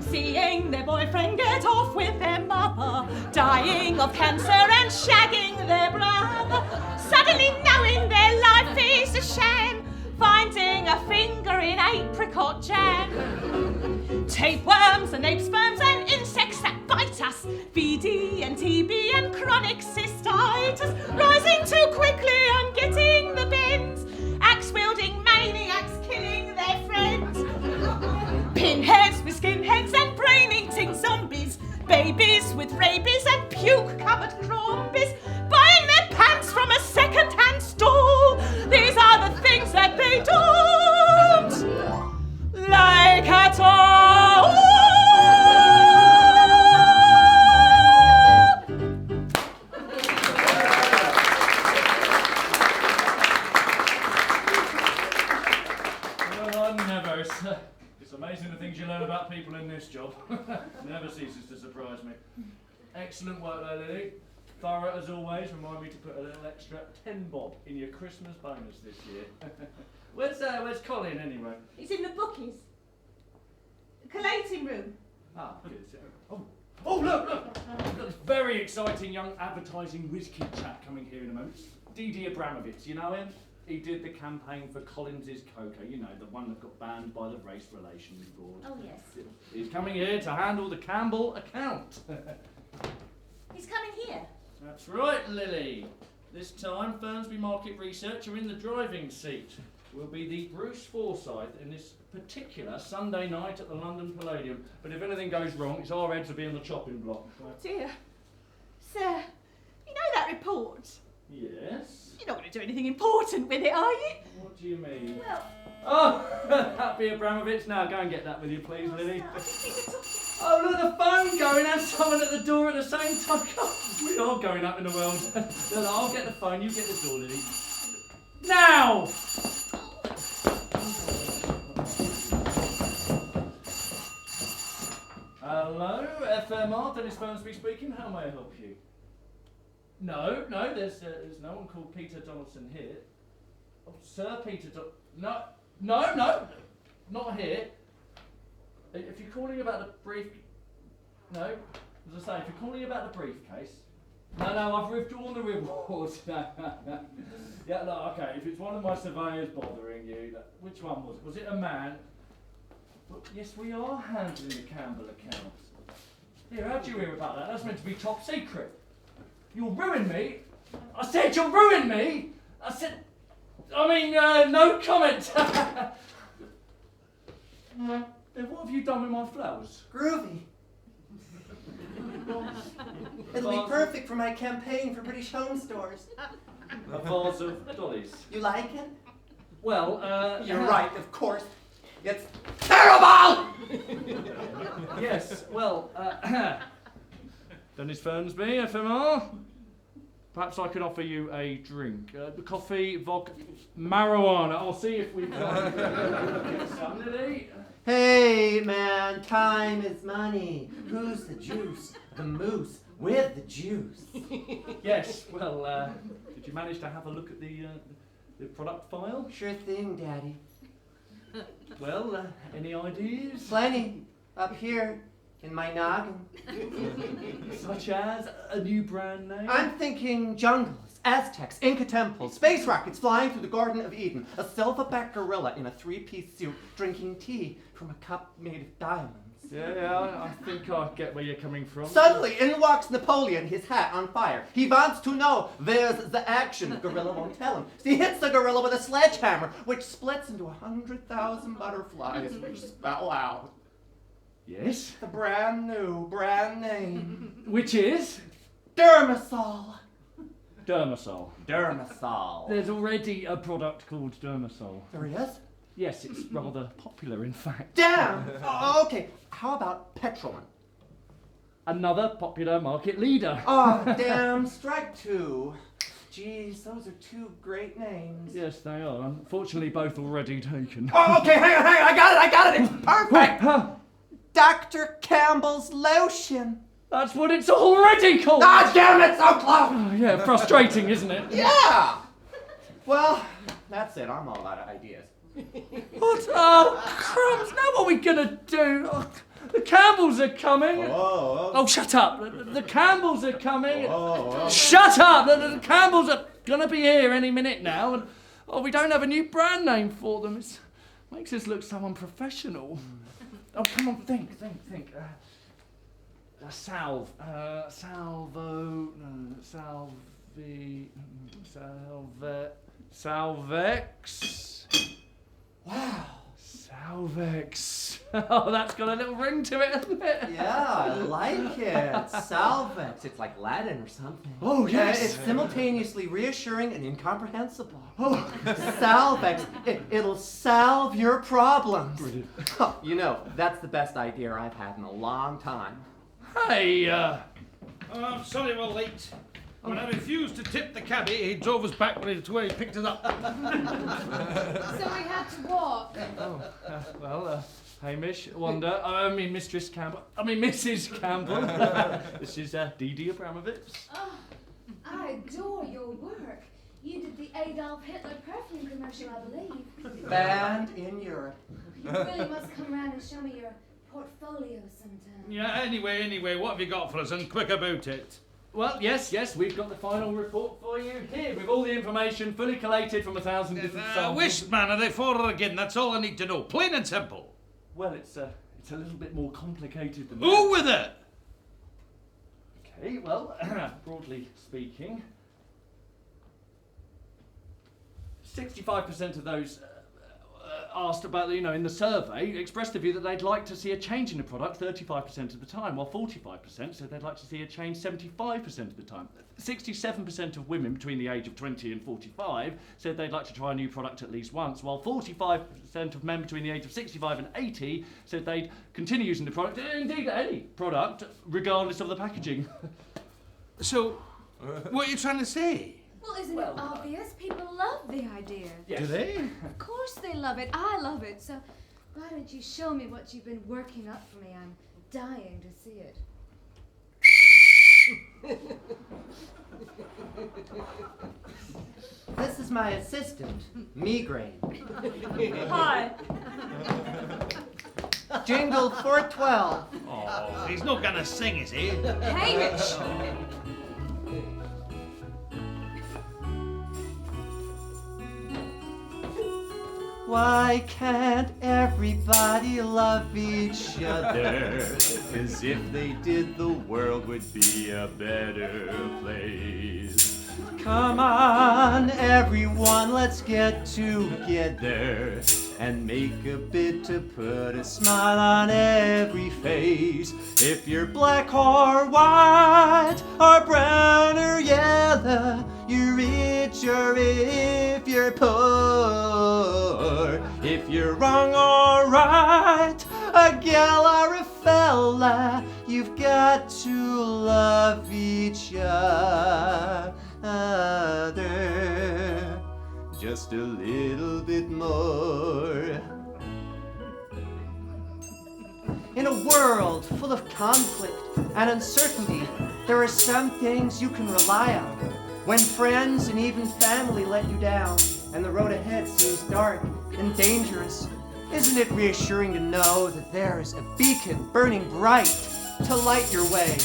B: Seeing their boyfriend get off with their mother, dying of cancer and shagging their brother, suddenly knowing their life is a sham, finding a finger in apricot jam. Tapeworms and ape sperms and insects that bite us, VD and TB and chronic cystitis, rising too quickly and getting the bends, axe-wielding maniacs killing their friends, pinheads with skinheads and brain-eating zombies, babies with rabies and puke-covered crombies, buying their pants from a second-hand stall. These are the things that they don't like at all. It's amazing the things you learn about people in this job. Never ceases to surprise me. Excellent work there, Lily. Thorough as always. Remind me to put a little extra 10 bob in your Christmas bonus this year. Where's Colin anyway? He's in the bookies. Collating room.
C: Ah, good. Oh, look! We've got this very exciting young advertising whiz kid chap coming here in a moment. Didi Abramovich, you know him? He did the campaign for Collins's Cocoa, you know, the one that got banned by the Race Relations Board.
B: Oh, yes.
C: He's coming here to handle the Campbell account.
B: He's coming here.
C: That's right, Lily. This time, Fernsby Market Research are in the driving seat. Will be the Bruce Forsyth in this particular Sunday night at the London Palladium. But if anything goes wrong, it's our heads will be on the chopping block.
B: Oh dear. Sir, you know that report?
C: Yes?
B: You're not going to do anything important with it, are you?
C: What do you mean?
B: Well...
C: Oh, that'd be Abramovich. Now, go and get that, will you please, Lily? Oh, look, the phone going and someone at the door at the same time. We are going up in the world. Look, I'll get the phone, you get the door, Lily. Now! Hello, FMR, Denis Fernsby speaking. How may I help you? No, there's no one called Peter Donaldson here. Oh, Sir Peter No, not here. If you're calling about the no, as I say, if you're calling about the briefcase, no, I've withdrawn the reward. Yeah, no, okay, if it's one of my surveyors bothering you, which one was it? Was it a man? Well, yes, we are handling the Campbell accounts. Here, how'd you hear about that? That's meant to be top secret. You'll ruin me. I said you'll ruin me. No comment. What have you done with my flowers?
F: Groovy. It'll be perfect for my campaign for British Home Stores.
C: A vase of dollies.
F: You like it?
C: Well,
F: You're right, of course. It's terrible!
C: Yes, well, Denis Fernsby, FMR. Perhaps I can offer you a drink. Coffee, vodka, marijuana. I'll see if we've got some, Lily.
F: Hey, man, time is money. Who's the juice? The moose with the juice.
C: Yes, well, did you manage to have a look at the product file?
F: Sure thing, Daddy.
C: Well, any ideas?
F: Plenty. Up here in my noggin.
C: Such as a new brand name?
F: I'm thinking jungles, Aztecs, Inca temples, space rockets flying through the Garden of Eden, a silverback gorilla in a three-piece suit drinking tea from a cup made of diamonds.
C: Yeah, I think I get where you're coming from.
F: Suddenly, in walks Napoleon, his hat on fire. He wants to know where's the action. Gorilla won't tell him. He hits the gorilla with a sledgehammer, which splits into 100,000 butterflies, which spell out
C: Yes?
F: the brand name.
C: Which is?
F: Dermisol.
C: Dermisol. There's already a product called Dermisol.
F: There he is?
C: Yes, it's rather popular, in fact.
F: Damn! Oh, okay, how about Petrolin?
C: Another popular market leader.
F: Oh, damn, strike two. Geez, those are two great names.
C: Yes, they are. Unfortunately, both already taken.
F: Oh, okay, hang on, I got it, it's perfect! Dr. Campbell's lotion.
C: That's what it's already called!
F: Ah, damn it, so close!
C: Oh, yeah, frustrating, isn't it?
F: Yeah! Well, that's it, I'm all out of ideas.
C: What? Oh, crumbs, now what are we gonna do? Oh, the Campbells are coming. Oh, shut up. The Campbells are coming. Shut up. The Campbells are gonna be here any minute now. And we don't have a new brand name for them. It makes us look so unprofessional. Oh, come on, think. Salvex.
F: Wow.
C: Salvex. Oh, that's got a little ring to it, hasn't it?
F: Yeah, I like it. Salvex. It's like Latin or something.
C: Oh, yes.
F: It's simultaneously reassuring and incomprehensible. Oh. Salvex. It'll salve your problems.
C: Brilliant.
F: Oh, you know, that's the best idea I've had in a long time.
C: Hey,
E: I'm sorry we're late. When I refused to tip the cabbie, he drove us back to where he picked us up.
D: So we had to walk.
C: Hamish, Wanda, Mistress Campbell, Mrs. Campbell. This is Didi Abramovich.
D: Oh, I adore your work. You did the Adolf Hitler perfume commercial, I believe.
F: Banned in Europe.
D: You really must come round and show me your portfolio sometime.
E: Yeah, anyway, what have you got for us, and quick about it?
C: Well, yes, we've got the final report for you here, with all the information fully collated from 1,000 different samples.
E: Which man are they for or again? That's all I need to know, plain and simple.
C: Well, it's a little bit more complicated than
E: Who with it?
C: Okay, well, broadly speaking, 65% of those asked about, in the survey, expressed the view that they'd like to see a change in the product 35% of the time, while 45% said they'd like to see a change 75% of the time. 67% of women between the age of 20 and 45 said they'd like to try a new product at least once, while 45% of men between the age of 65 and 80 said they'd continue using the product, indeed any product, regardless of the packaging.
E: So, what are you trying to say?
D: Well, isn't it obvious? People love the idea.
C: Yes.
E: Do they?
D: Of course they love it. I love it. So why don't you show me what you've been working up for me? I'm dying to see it.
F: This is my assistant, Migraine.
B: Hi.
F: Jingle 412.
E: Oh, he's not gonna sing, is he?
D: Hamish!
F: Why can't everybody love each other? 'Cause if they did, the world would be a better place. Come on, everyone, let's get together and make a bid to put a smile on every face. If you're black or white or brown or yellow, you're rich or if you're poor. If you're wrong or right, a gal or a fella, you've got to love each other just a little bit more. In a world full of conflict and uncertainty, there are some things you can rely on. When friends and even family let you down and the road ahead seems dark and dangerous, isn't it reassuring to know that there is a beacon burning bright to light your way?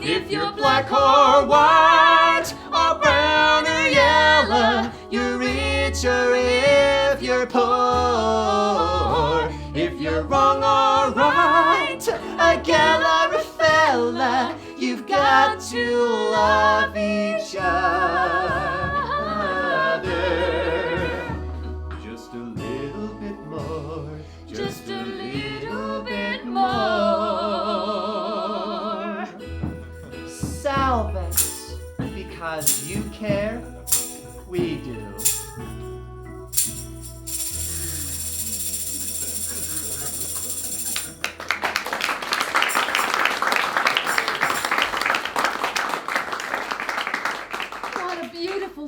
F: If you're black or white or brown or yellow, you're rich or if you're poor. If you're wrong or right, a gal or a fella, you've got to love each other just a little bit more, just a little bit more. Salvex, because you care, we do.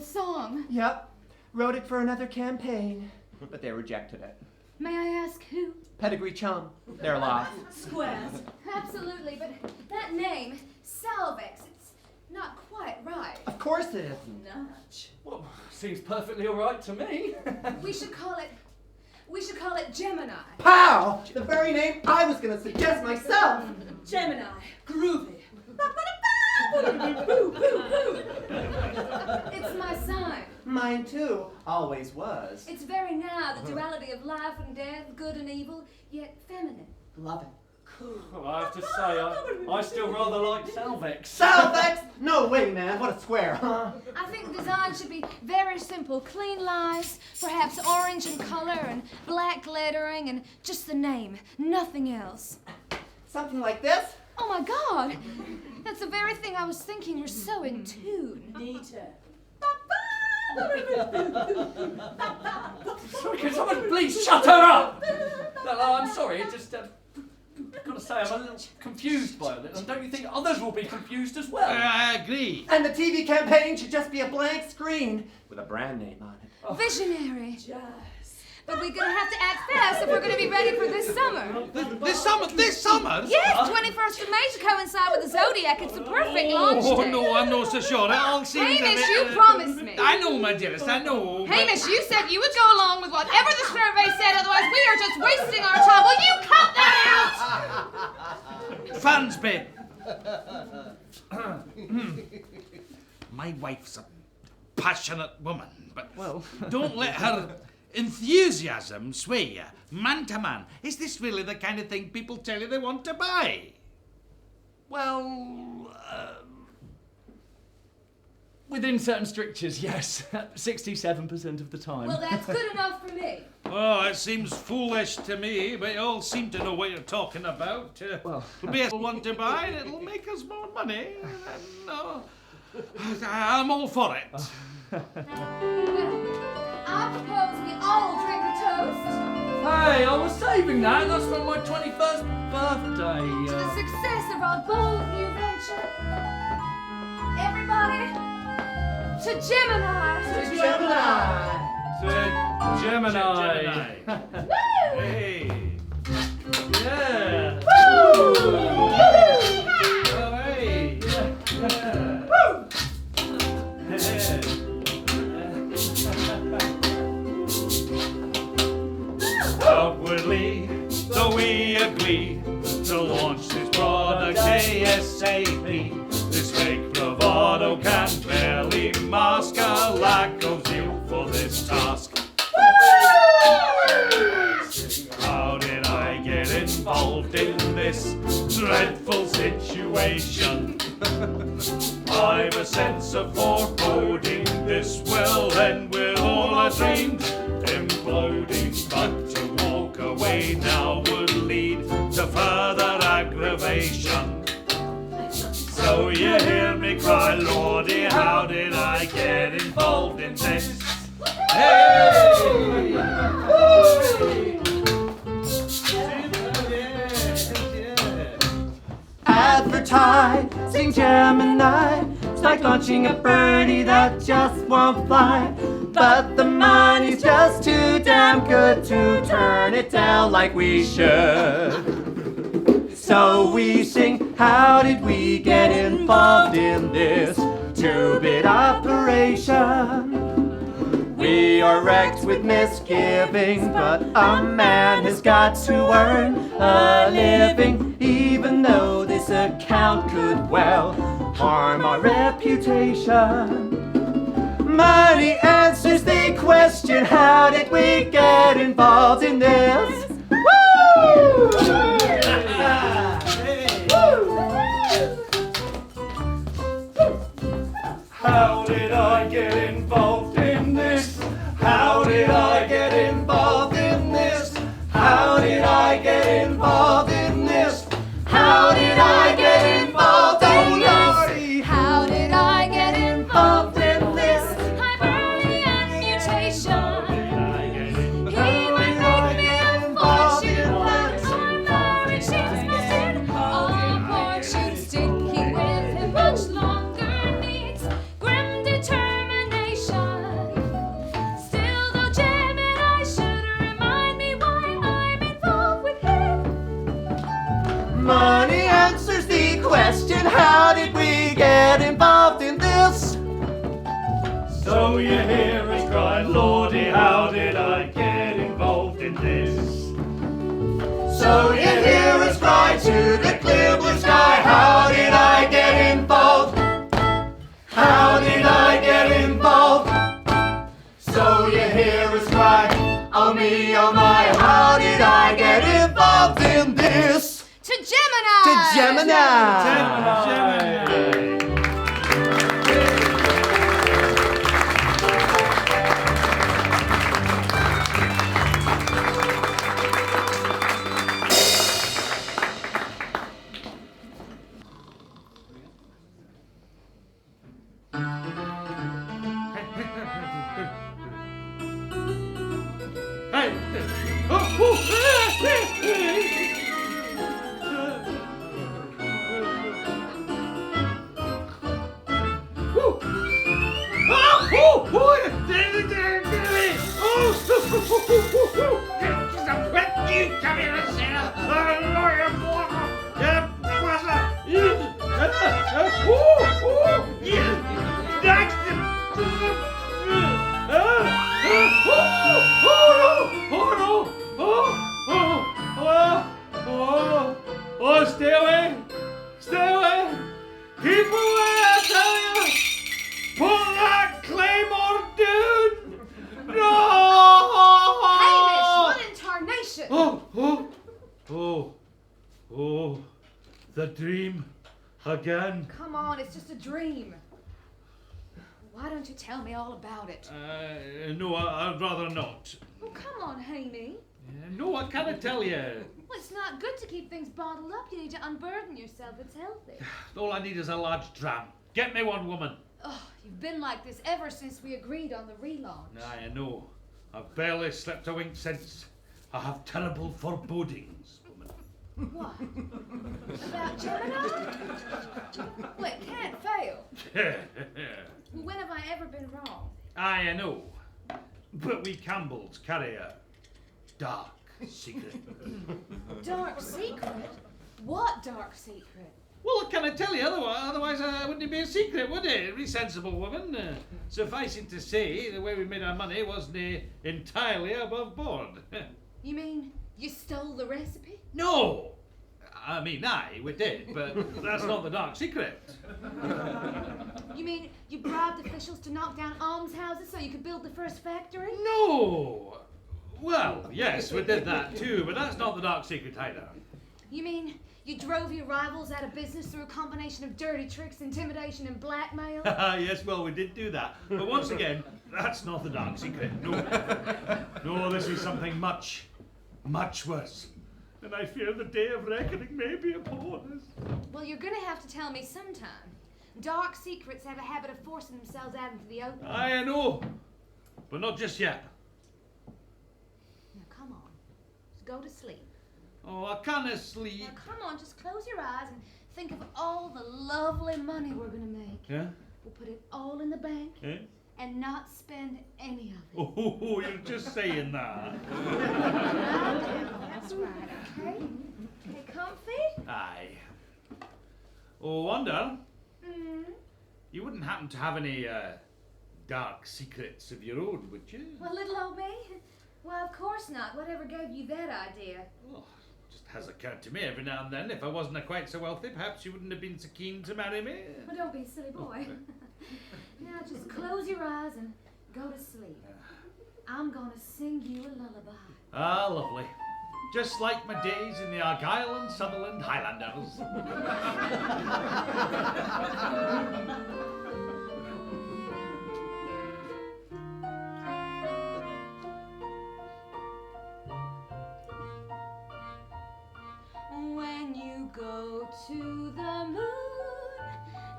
D: Song.
F: Yep, wrote it for another campaign, but they rejected it.
D: May I ask who?
F: Pedigree chum, they're lost.
B: Squares.
D: Absolutely, but that name, Salvex, it's not quite right.
F: Of course it isn't.
B: Nudge.
C: Well, seems perfectly all right to me.
D: We should call it Gemini.
F: Pow! The very name I was gonna suggest myself.
B: Gemini. Groovy.
D: It's my sign.
F: Mine too, always was.
D: It's very now the duality of life and death, good and evil, yet feminine.
F: Love it.
C: Well, I have to say, I still rather like Salvex.
F: Salvex? No way, man. What a square, huh?
D: I think the design should be very simple. Clean lines, perhaps orange in color and black lettering and just the name, nothing else.
F: Something like this?
D: Oh my God! That's the very thing I was thinking. You're so in tune.
B: Neater.
C: Sorry, can someone please shut her up? No, I'm sorry, it just... gotta say, I'm a little confused by it, and don't you think others will be confused as well?
E: I agree.
F: And the TV campaign should just be a blank screen with a brand name on it.
C: Oh.
D: Visionary.
B: Jazz.
D: But we're gonna have to act fast if we're gonna be ready for this summer.
E: This summer?
D: Yes, 21st of May to coincide with the Zodiac. It's the perfect launch
E: Oh,
D: day.
E: no, I'm not so sure. It all seems a
D: Hamish,
E: bit,
D: you promised me.
E: I know, my dearest, I know. but-
D: Hamish, you said you would go along with whatever the survey said, otherwise we are just wasting our time. Will you cut that out?
E: Fernsby. My wife's a passionate woman, but don't let her enthusiasm sway you. Man to man, is this really the kind of thing people tell you they want to buy? Well,
C: Within certain strictures, yes. 67% of the time.
D: Well, that's good enough for me.
E: Oh, it seems foolish to me, but you all seem to know what you're talking about.
C: Well,
E: it'll be a one to buy, and it'll make us more money. I'm all for it.
D: Well, I propose we all drink a toast
C: hey, I was saving that. That's for my 21st birthday.
D: to the success of our bold new venture. Everybody, to Gemini!
C: To Gemini.
D: Woo!
E: Hey.
C: Yeah.
E: Oh, hey. Outwardly, though we agree to launch this product ASAP, this fake bravado can barely mask a lack of zeal for this task. How did I get involved in this dreadful situation? I've a sense of foreboding this will end with all our dreams imploding, but to walk away now would lead to further aggravation. So you hear me cry, Lordy, how did I get involved in this? Hey!
F: Advertising Gemini, it's like launching a birdie that just won't fly. But the money's just too damn good to turn it down like we should. So we sing, how did we get involved in this two-bit operation? We are wrecked with misgivings, but a man has got to earn a living, even though this account could well harm our reputation. Money answers the question, how did we get involved in this? Woo! How did I get involved in this? How did I get involved in this? How did I get involved in this? How did I get involved in this?
D: How did I get involved in this?
B: Hyperbarian mutation. He might make me a fortune, but our marriage seems busted. Our fortune sticking with him much longer needs grim determination. Still, though Gemini should remind me why I'm involved with him.
F: Money answers the question, how did we get involved in this?
E: So you hear us cry, Lordy, how did I get involved in this?
F: So you hear us cry to the clear blue sky, how did I get involved? How did I get involved? So you hear us cry, oh me, oh my, how did I get involved in this?
D: To Gemini!
F: To Gemini!
E: Oh, stay away! Stay away! Keep away, I tell you! Pull that claymore, dude! No!
D: Hamish, what in tarnation?
E: Oh, the dream again.
D: Come on, it's just a dream. Why don't you tell me all about it?
E: No, I'd rather not.
D: Oh, come on, Hamey.
E: No, I can't tell you.
D: Well, it's not good to keep things bottled up. You need to unburden yourself. It's healthy.
E: All I need is a large dram. Get me one, woman.
D: Oh, you've been like this ever since we agreed on the relaunch.
E: I know. I've barely slept a wink since. I have terrible forebodings, woman.
D: What? About Gemini? Well, it can't fail. Well, when have I ever been wrong?
E: I know. But we Campbells carry a dark secret.
D: Dark secret? What dark secret?
E: Well, I can't tell you, otherwise wouldn't it be a secret, would it? Be sensible woman. Suffice it to say, the way we made our money wasn't entirely above board.
D: You mean you stole the recipe?
E: No! I mean, aye, we did, but that's not the dark secret.
D: You mean you bribed officials to knock down almshouses so you could build the first factory?
E: No! Well, yes, we did that too, but that's not the dark secret either.
D: You mean you drove your rivals out of business through a combination of dirty tricks, intimidation, and blackmail?
E: Yes, well, we did do that. But once again, that's not the dark secret. No. No, this is something much, much worse. And I fear the day of reckoning may be upon us.
D: Well, you're going to have to tell me sometime. Dark secrets have a habit of forcing themselves out into the open.
E: I know, but not just yet.
D: Now, come on. Just go to sleep.
E: Oh, I can't sleep.
D: Now, come on. Just close your eyes and think of all the lovely money we're going to make.
E: Yeah?
D: We'll put it all in the bank
E: Eh?
D: and not spend any of it.
E: Oh, you're just saying that.
D: That's right, okay? Okay, comfy?
E: Aye. Oh, Wanda,
D: Mm.
E: you wouldn't happen to have any dark secrets of your own, would you?
D: Well, little old me? Well, of course not. Whatever gave you that idea?
E: Oh, just has occurred to me every now and then. If I wasn't quite so wealthy, perhaps you wouldn't have been so keen to marry me.
D: Well, don't be a silly boy. Now, just close your eyes and go to sleep. I'm gonna sing you a lullaby.
E: Ah, lovely. Just like my days in the Argyll and Sutherland Highlanders.
D: When you go to the moon,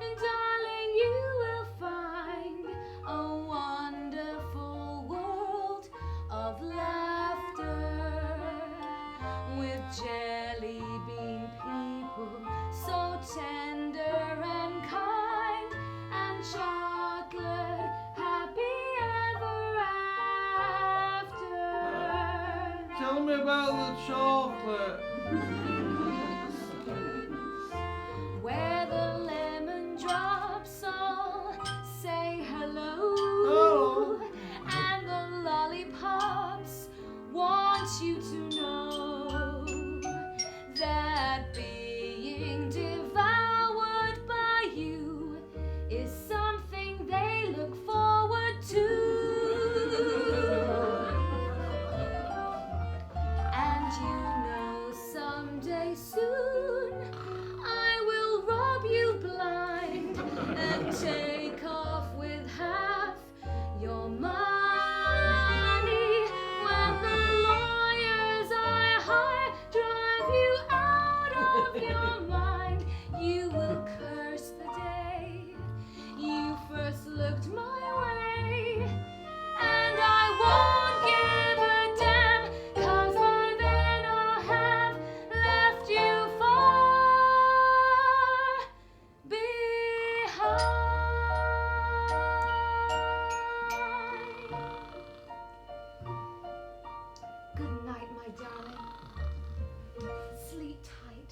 D: darling, you will find a wonderful world of laughter with jelly bean people so tender and kind, and chocolate happy ever after.
E: Tell me about the chocolate.
D: Where the lemon drops all say hello,
E: Oh.
D: and the lollipops want you to know that being devoured by you is something they look forward to. And you know someday soon I will rob you blind and take off with half your money. When the lawyers I hire drive you out of your mind, you will curse the day you first looked my way. And I won't give a damn, 'cause by then I'll have left you far behind. Good night, my darling. Sleep tight.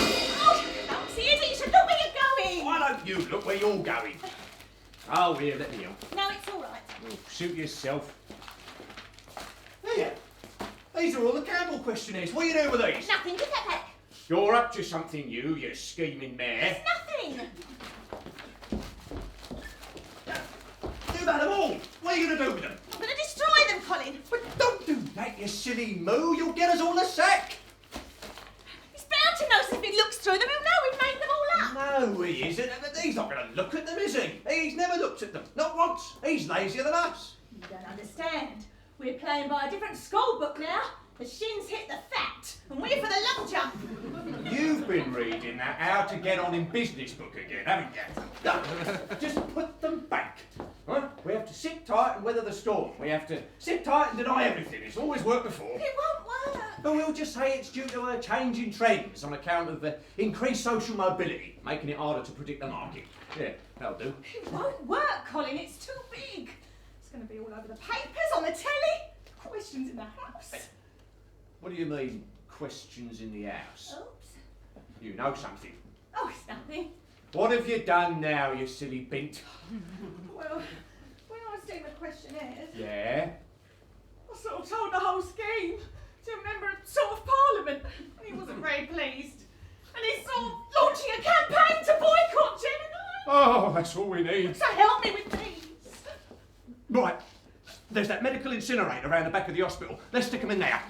B: Clumsy idiot, look where you're going!
A: Why don't you look where you're going? Oh, here, let me help.
B: No, it's all right.
A: Oh, suit yourself.
C: Here. These are all the Campbell questionnaires. What are you doing with these?
B: Nothing. Give that back.
A: You're up to something, you scheming mare.
B: It's nothing.
A: Do about them all. What are you going to do with them?
B: I'm going to destroy them, Colin.
A: But don't do that, you silly moo. You'll get us all a sack.
B: He's bound to know if he looks through them. He'll know we've made them all up.
A: No, he isn't. He's not going to look at them, is he? He's never looked at them. Not once. He's lazier than us.
B: You don't understand. We're playing by a different school book now. The shins hit the fat, and we're for the long jump.
A: You've been reading that How to Get On in Business book again, haven't you? No, just put them back. Huh? We have to sit tight and weather the storm. We have to sit tight and deny everything. It's always worked before.
B: It won't work.
A: But we'll just say it's due to a change in trends on account of the increased social mobility, making it harder to predict the market. Yeah, that'll do.
B: It won't work, Colin. It's too big. It's going to be all over the papers, on the telly. Questions in the house.
A: What do you mean, questions in the house?
B: Oops.
A: You know something.
B: Oh, it's nothing.
A: What have you done now, you silly bint?
B: Well, when I was doing the questionnaires,
A: Yeah?
B: I sort of told the whole scheme to a member of sort of Parliament, and he wasn't very pleased. And he's sort of launching a campaign to boycott Gemini.
A: Oh, that's all we need.
B: So help me with these.
A: Right. There's that medical incinerator around the back of the hospital. Let's stick them in there.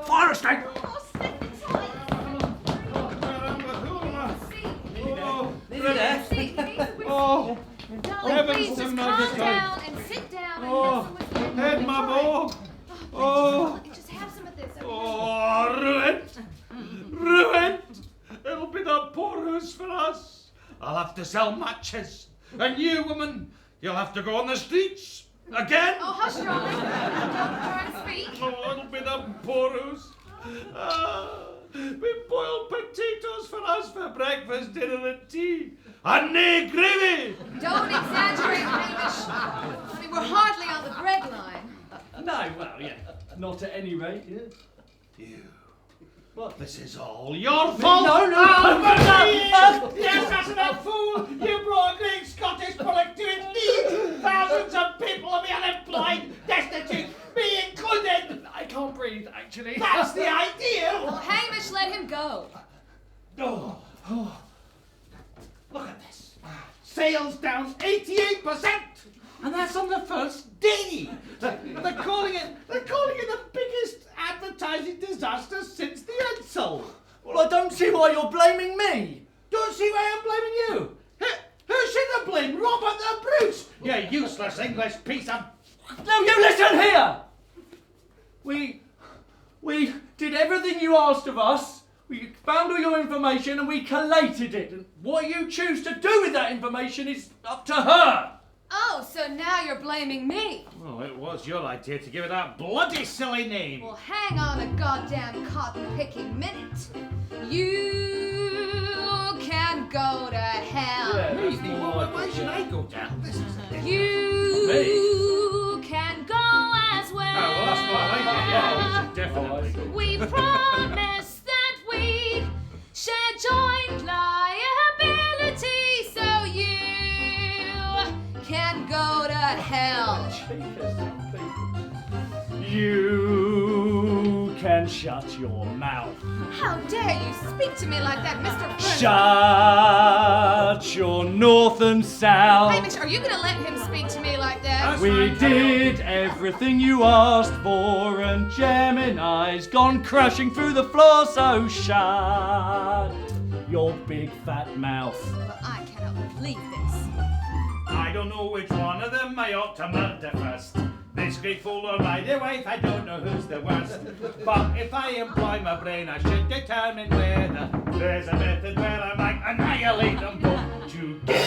A: Fire escape!
B: Oh, stick me tight.
E: Oh,
D: Darling,
E: Heavens
D: please
E: to
D: just
E: Majesty.
D: calm down and sit down and
E: Oh,
D: have some with your
E: head my ball.
D: Oh, just have some of this. Okay?
E: Oh, ruined! Ruined! It'll be the poorhouse for us. I'll have to sell matches. And you, woman, you'll have to go on the streets. Again?
D: Oh, hush, darling. Don't try to speak.
E: Oh, it'll be the poorhouse. We boiled potatoes for us for breakfast, dinner and tea. And nae gravy!
D: Don't exaggerate, Hamish. I mean, we're hardly on the bread line.
C: No, well, yeah. Not at any rate, yeah.
E: You.
C: What?
E: This is all your fault!
C: No, no,
E: Oh,
C: no,
E: you assassinate fool! You brought great Scottish product to its knees! Thousands of people will be unemployed, destitute, me included!
C: I can't breathe, actually.
E: That's the idea!
D: Well, Hamish, let him go.
E: Oh. Look at this. Sales down 88%! And that's on the first day! They're calling it the biggest advertising disaster since the Edsel.
C: Well, I don't see why you're blaming me.
E: Don't see why I'm blaming you. Who should have blamed Robert the Bruce? You useless English piece of...
C: No, you listen here! We did everything you asked of us. We found all your information and we collated it. And what you choose to do with that information is up to her.
D: Oh, so now you're blaming me.
E: Well, it was your idea to give it that bloody silly name.
D: Well, hang on a goddamn cotton-picking minute. You can go to hell.
C: Yeah, that's more like
E: Why should I go down? This is...
D: You can go as well.
E: Oh, well, that's more like it. Yeah, we should definitely go.
D: We promised that we'd share joint liability, so you can go to hell.
C: You can shut your mouth.
D: How dare you speak to me like that, Mr. Fernsby?
C: Shut your north and south.
D: Hamish, are you going to let him speak to me like that?
C: We did everything you asked for, and Gemini's gone crashing through the floor, so shut your big fat mouth.
D: Well, I cannot believe this.
E: I don't know which one of them I ought to murder first. This great fool or my dear wife, I don't know who's the worst. But if I employ my brain, I should determine whether there's a method where I might annihilate them both together.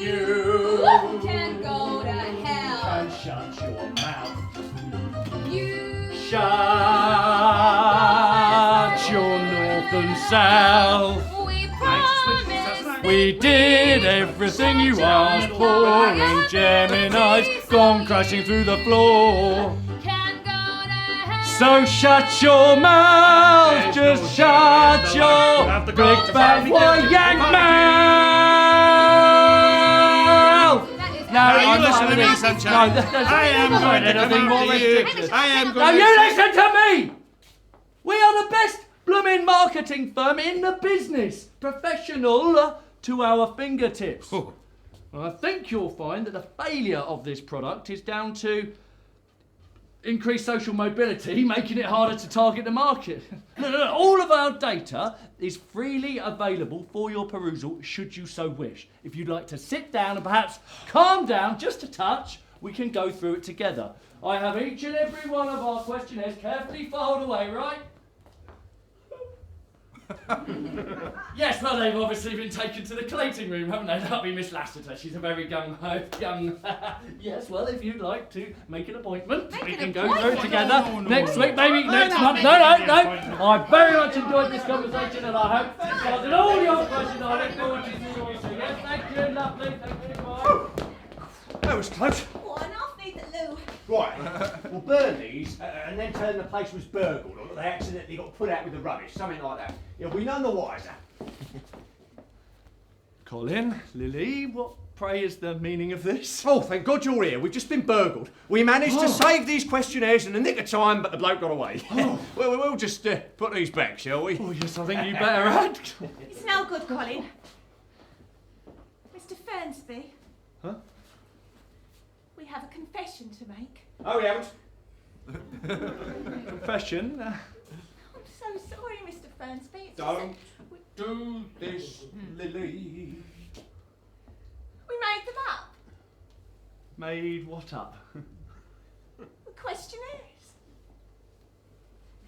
D: You can go to hell.
C: And shut your mouth.
D: You
C: Shut your north and south.
D: We promised
C: We did everything you asked for, and Gemini's gone crashing through the floor.
D: can go to hell.
C: So shut your mouth,
E: There's
C: just
E: no
C: shut
E: shame in the
C: your
E: life. You have to go
C: big
E: to
C: bad
E: family
C: boy
E: dinner.
C: yank
E: Family
C: mouth!
D: That is
C: No,
E: Now you
C: I'm
E: listen
C: not
E: to me,
C: having it.
E: sunshine.
C: No, there's
E: I am
C: not
E: going to
C: anything
E: come
C: more
E: after you.
C: ridiculous.
E: I am
C: Now
E: going
C: you
E: to...
C: listen to me! We are the best blooming marketing firm in the business. Professional to our fingertips.
E: Oh.
C: And I think you'll find that the failure of this product is down to increased social mobility, making it harder to target the market. Look, all of our data is freely available for your perusal should you so wish. If you'd like to sit down and perhaps calm down just a touch, we can go through it together. I have each and every one of our questionnaires carefully filed away, right? Yes, well, they've obviously been taken to the collating room, haven't they? That'll be Miss Lassiter. She's a very young. Yes, well, if you'd like to make an appointment, we can go through it together next week, maybe next month. No. I very much enjoyed this conversation, and I hope it's answered all your questions. I look forward to seeing you soon. Yes, thank you, lovely. Thank you, bye.
A: That was close.
B: Go on, I'll feed the loo.
A: Right, well, burn these, and then tell them the place was burgled, or that they accidentally got put out with the rubbish, something like that. Yeah, we none the wiser.
C: Colin, Lily, what, pray, is the meaning of this?
A: Oh, thank God you're here. We've just been burgled. We managed to save these questionnaires in the nick of time, but the bloke got away. Well, we'll just put these back, shall we?
C: Oh, yes, I think you better add.
B: It's no good, Colin. Mr. Fernsby.
C: Huh?
B: We have a confession to make.
A: Oh, we haven't.
C: Confession.
B: I'm so sorry, Mr. Fernsby. It's
A: Don't do this, Lily.
B: We made them up.
C: Made what up?
B: The questionnaires.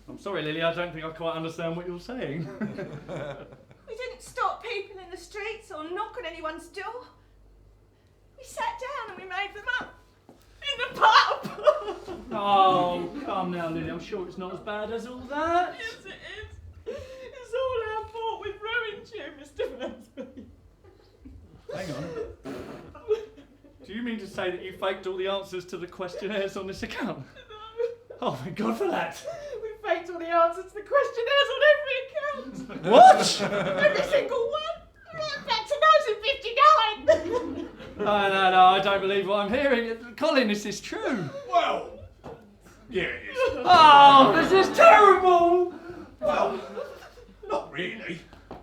C: I'm sorry, Lily, I don't think I quite understand what you're saying.
B: We didn't stop people in the streets or knock on anyone's door. We sat down and we made them up. In the pub!
C: Oh, come now, Lily. I'm sure it's not as bad as all that.
B: Yes, it is. It's all our fault. We've ruined you, Mr. Fernsby.
C: Hang on. Do you mean to say that you faked all the answers to the questionnaires on this account? Oh, thank God for that.
B: We faked all the answers to the questionnaires on every account.
C: What?
B: Every single one. Right back to 1959.
C: No, I don't believe what I'm hearing. Colin, is this true?
A: Well, yeah, it is.
C: Oh, this is terrible!
A: Well, not really.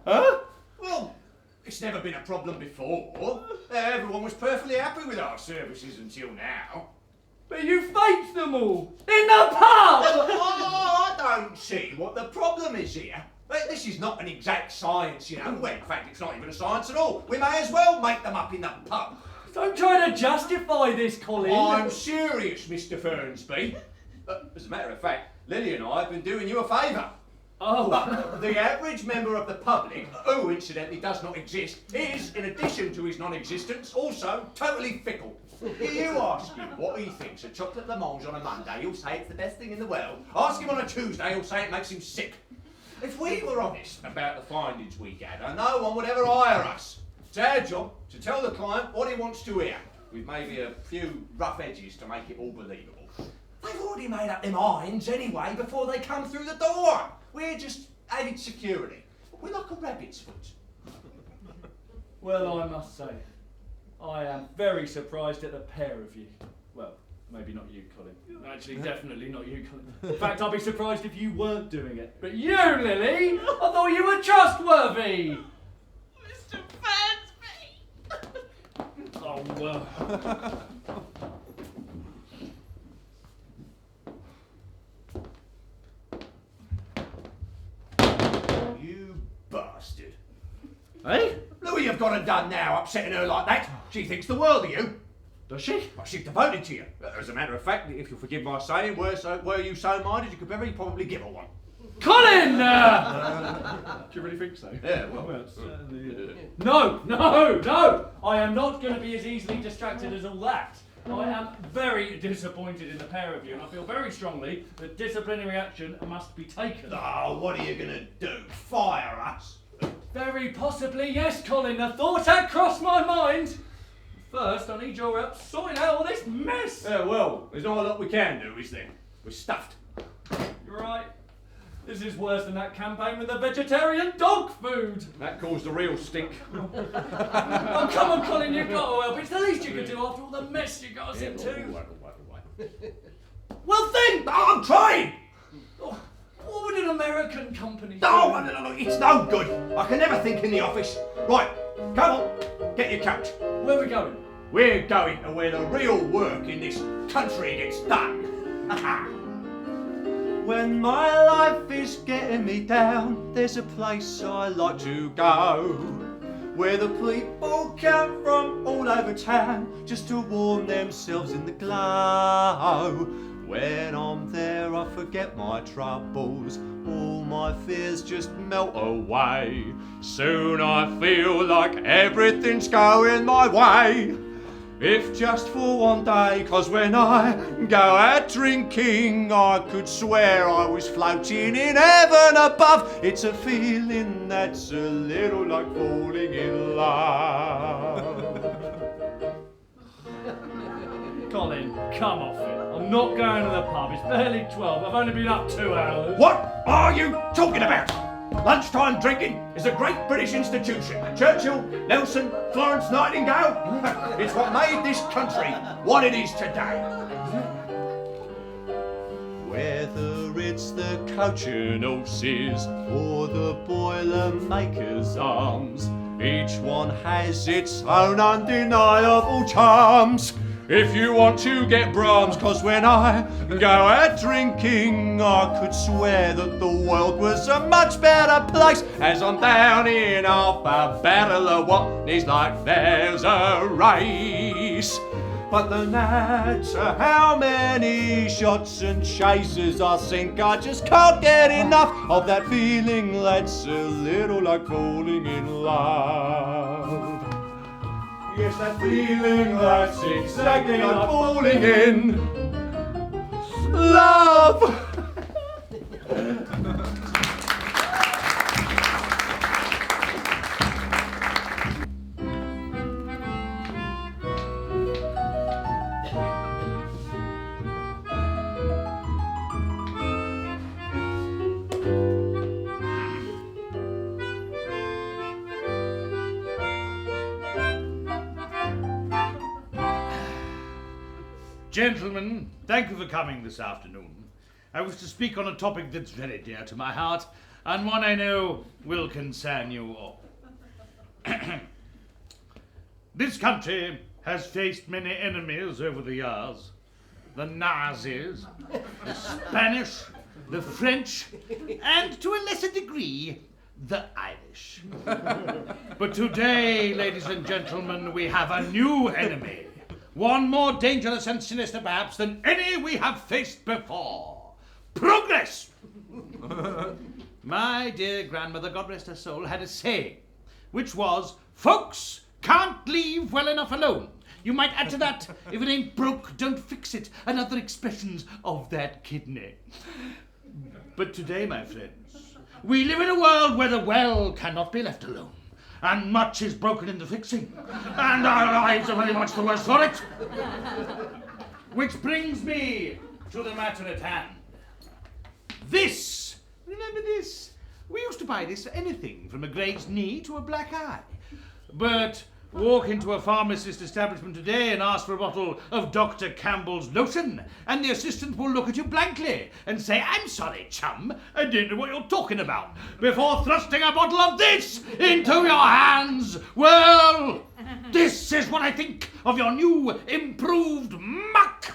C: Huh?
A: Well, it's never been a problem before. Everyone was perfectly happy with our services until now.
C: But you faked them all! In the pub!
A: Oh, I don't see what the problem is here. This is not an exact science, you know. Well, in fact, it's not even a science at all. We may as well make them up in the pub.
C: Don't try to justify this, Colin.
A: I'm serious, Mr. Fernsby. As a matter of fact, Lily and I have been doing you a favour.
C: Oh.
A: But the average member of the public, who incidentally does not exist, is, in addition to his non-existence, also totally fickle. You ask him what he thinks of chocolate blancmange on a Monday, he'll say it's the best thing in the world. Ask him on a Tuesday, he'll say it makes him sick. If we were honest about the findings we gather, no one would ever hire us. It's our job to tell the client what he wants to hear, with maybe a few rough edges to make it all believable. They've already made up their minds anyway before they come through the door. We're just added security. We're like a rabbit's foot.
C: Well, I must say, I am very surprised at the pair of you. Well, maybe not you, Colin. Actually, definitely not you, Colin. In fact, I'd be surprised if you weren't doing it. But you, Lily, I thought you were trustworthy.
B: Mr. Fernsby.
C: Oh, well.
A: You bastard.
C: Hey?
A: Look what you've got her done now, upsetting her like that. She thinks the world of you.
C: Does she?
A: Well, she's devoted to you. As a matter of fact, if you'll forgive my saying, were you so minded, you could very probably give her one.
C: Colin! Do you really think so?
A: Yeah, well,
C: No! I am not going to be as easily distracted as all that. I am very disappointed in the pair of you, and I feel very strongly that disciplinary action must be taken.
A: Oh, what are you going to do? Fire us?
C: Very possibly, yes, Colin. The thought had crossed my mind. First, I need your help sorting out all this mess.
A: Yeah, well, there's not a lot we can do, is there? We're stuffed.
C: You're right. This is worse than that campaign with the vegetarian dog food.
A: That caused the real stink.
C: Oh, come on, Colin, you've got to help. It's the least you can do after all the mess you got us into.
A: All right.
C: Well, think!
A: I'm trying!
C: Oh, what would an American company do?
A: No, it's no good. I can never think in the office. Right, come on, get your coat.
C: Where are we going?
A: We're going to where the real work in this country gets done.
F: When my life is getting me down, there's a place I like to go, where the people come from all over town just to warm themselves in the glow. When I'm there I forget my troubles, all my fears just melt away. Soon I feel like everything's going my way, if just for one day, 'cause when I go out drinking I could swear I was floating in heaven above. It's a feeling that's a little like falling in love.
C: Colin, come off it. I'm not going to the pub. It's barely 12. I've only been up 2 hours.
A: What are you talking about? Lunchtime drinking is a great British institution. Churchill, Nelson, Florence Nightingale. It's what made this country what it is today.
F: Whether it's the coach and horses or the Boilermaker's Arms, each one has its own undeniable charms. If you want to get Brahms, 'cause when I go out drinking I could swear that the world was a much better place. As I'm down in off a barrel of what is like there's a race. But no matter how many shots and chasers I sink, I just can't get enough of that feeling that's a little like falling in love. Yes, that feeling that's exactly like falling in love.
E: Gentlemen, thank you for coming this afternoon. I wish to speak on a topic that's very dear to my heart, and one I know will concern you all. This country has faced many enemies over the years. The Nazis, the Spanish, the French, and to a lesser degree, the Irish. But today, ladies and gentlemen, we have a new enemy. One more dangerous and sinister perhaps than any we have faced before. Progress! My dear grandmother, God rest her soul, had a saying, which was, folks can't leave well enough alone. You might add to that, if it ain't broke, don't fix it, and other expressions of that kidney. But today, my friends, we live in a world where the well cannot be left alone. And much is broken in the fixing, and our lives are very much the worse for it. Which brings me to the matter at hand. This, remember this? We used to buy this for anything from a great knee to a black eye. But walk into a pharmacist establishment today and ask for a bottle of Dr. Campbell's lotion, and the assistant will look at you blankly and say, I'm sorry, chum, I don't know what you're talking about, before thrusting a bottle of this into your hands. Well, this is what I think of your new, improved muck.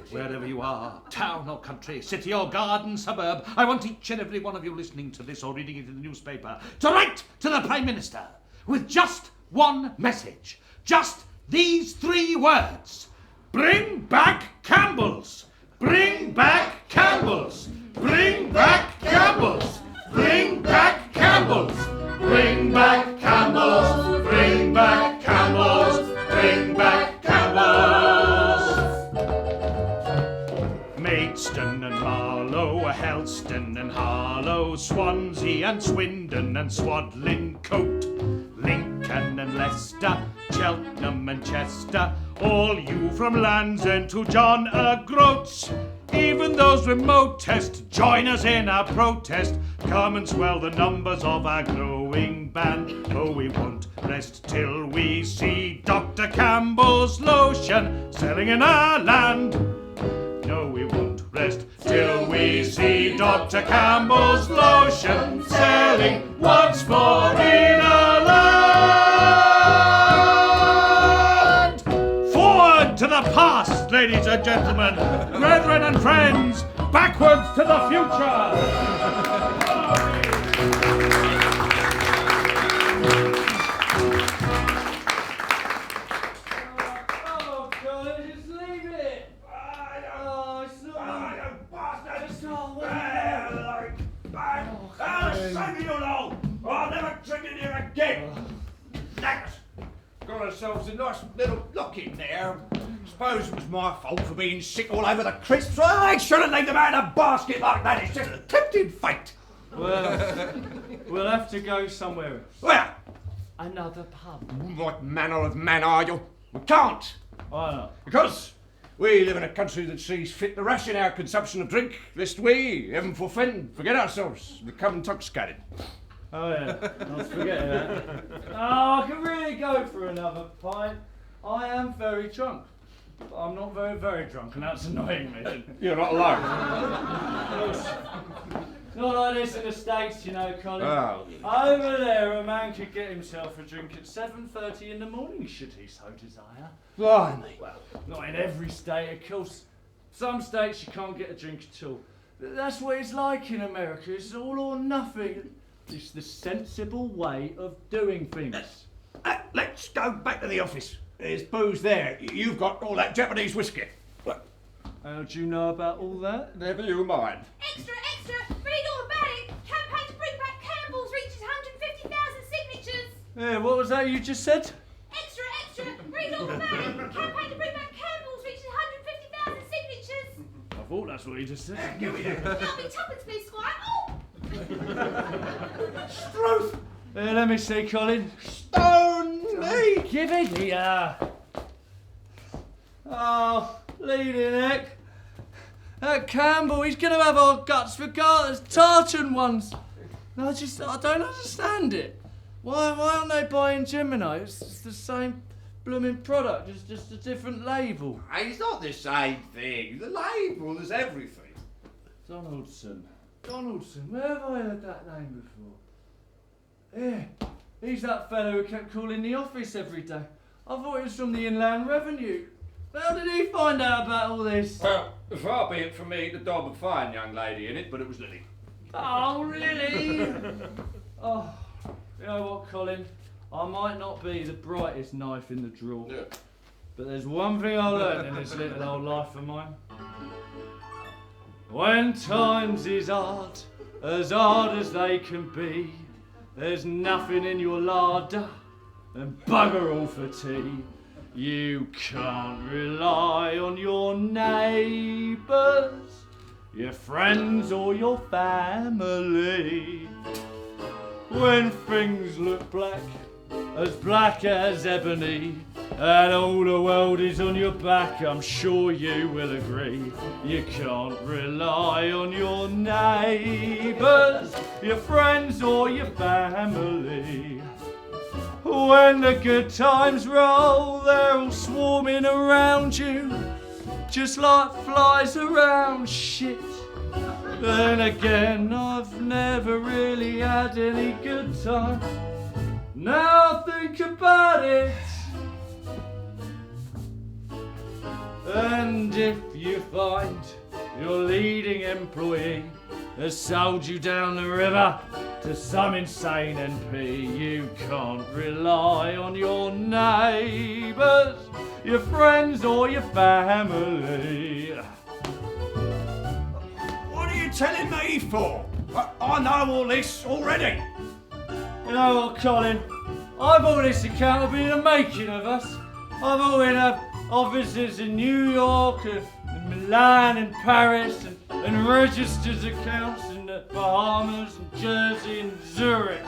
E: Wherever you are, town or country, city or garden, suburb, I want each and every one of you listening to this or reading it in the newspaper to write to the Prime Minister with just one message. Just these 3 words. Bring back Campbell's. Bring back Campbell's. Bring back Campbell's. Bring back Campbell's. Bring back Campbell's. Bring back Campbell's. Bring back Campbell's. Maidstone and Marlow, Helston and Harlow, Swansea and Swindon and Swadlincote, Lincoln and Leicester, Cheltenham and Chester, All you from Land's End to John O'Groats, even those remotest, join us in our protest. Come and swell the numbers of our growing band. Oh, we won't rest till we see Dr. Campbell's lotion selling in our land. No, we won't rest till we see Dr. Campbell's lotion selling once more in our land. Forward to the past, ladies and gentlemen, brethren and friends, backwards to the future.
A: I'll never drink in here again. Knackers. Got ourselves a nice little lock in there. Suppose it was my fault for being sick all over the crisps. I shouldn't leave them out in a basket like that. It's just tempting fate.
C: Well, we'll have to go somewhere else.
A: Where?
C: Another pub.
A: What manner of man are you? We can't.
C: Why not?
A: Because we live in a country that sees fit to ration our consumption of drink, lest we, heaven forget ourselves, become intoxicated.
C: Oh yeah, I was forgetting that. Oh, I can really go for another pint. I am very drunk. But I'm not very, very drunk, and that's annoying me.
A: You're not alone.
C: It's not like this in the States, you know, Colin.
A: Oh.
C: Over there, a man could get himself a drink at 7:30 in the morning, should he so desire.
A: Blimey.
C: Well, not in every state, of course. Some states you can't get a drink at all. But that's what it's like in America. It's all or nothing. It's the sensible way of doing things.
A: Let's go back to the office. There's booze there. You've got all that Japanese whiskey.
C: How do you know about all that?
A: Never you mind.
B: Extra, extra! Read all about it! Campaign to bring back Campbell's reaches 150,000 signatures!
C: Yeah, what was that you just said?
B: Extra, extra! Read all about it! Campaign to bring back Campbell's reaches 150,000 signatures!
C: I thought that's what you just said.
A: Give me that.
B: That'll be tuppence, please, Squire! Oh!
A: Struth!
C: Let me see, Colin.
A: Stone me!
C: Give it here. Oh, leading neck. That Campbell, he's going to have our guts for garters, tartan ones. I don't understand it. Why aren't they buying Gemini? It's the same blooming product, it's just a different label.
A: It's not the same thing. The label is everything.
C: Donaldson, where have I heard that name before? Yeah, he's that fellow who kept calling the office every day. I thought he was from the Inland Revenue. How did he find out about all this?
A: Well, far be it from me to dog a fine young lady in it, but it was Lily.
C: Oh, really? Oh, you know what, Colin? I might not be the brightest knife in the drawer, but there's one thing I learned in this little old life of mine. When times is hard as they can be, there's nothing in your larder and bugger all for tea. You can't rely on your neighbours, your friends or your family. When things look black as ebony, and all the world is on your back, I'm sure you will agree. You can't rely on your neighbours, your friends or your family. When the good times roll, they're all swarming around you, just like flies around shit. Then again, I've never really had any good times. Now think about it. And if you find your leading employee has sold you down the river to some insane NP, you can't rely on your neighbours, your friends or your family.
A: What are you telling me for? I know all this already.
C: You know what, Colin? I thought this account would be the making of us. I thought we'd have offices in New York and Milan and Paris and registered accounts in the Bahamas and Jersey and Zurich.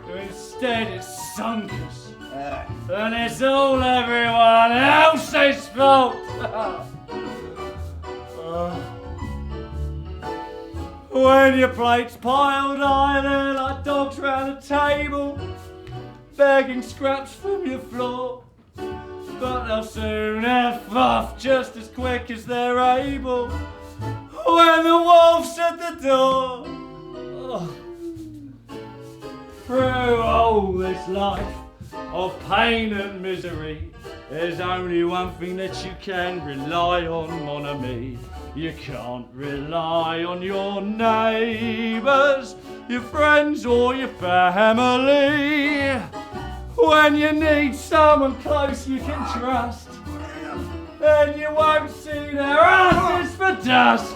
C: But instead it sunk us. And it's all everyone else's fault. When your plate's piled high there like dogs round a table, begging scraps from your floor, but they'll soon F off just as quick as they're able. When the wolf's at the door. Through all this life of pain and misery, there's only one thing that you can rely on, mon ami. You can't rely on your neighbours, your friends or your family. When you need someone close you can trust, then you won't see their asses for dust.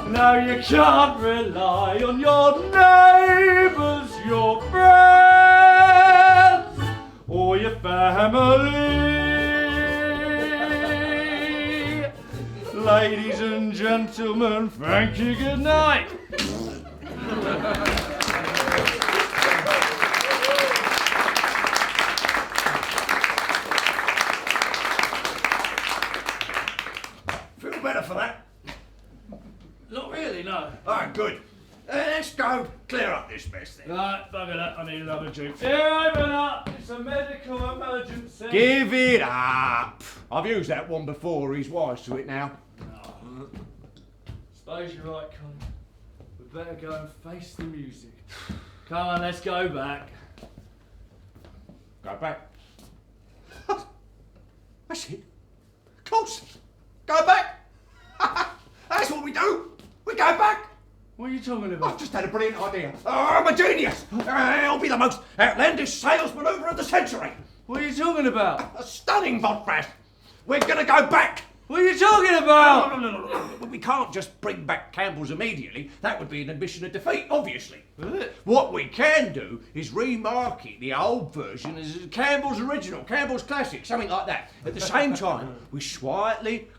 C: No, you can't rely on your neighbours, your friends or your family. Ladies and gentlemen, thank you, good night.
A: Feel better for that?
C: Not really, no.
A: Alright, good. Let's go clear up this mess then.
C: Right, bugger that, I need another drink. Here, open up, it's a medical emergency.
A: Give it up. I've used that one before, he's wise to it now.
C: Suppose you're right, Colin. We'd better go and face the music. Come on, let's go back.
A: Go back. That's it. Of course. Go back. That's what we do. We go back.
C: What are you talking about?
A: I've just had a brilliant idea. I'm a genius. I'll be the most outlandish sales manoeuvre of the century.
C: What are you talking about?
A: A stunning vodcast. We're going to go back.
C: What are you talking about?
A: No. But we can't just bring back Campbell's immediately. That would be an admission of defeat, obviously. What we can do is remarket the old version as Campbell's original, Campbell's classic, something like that. At the same time, we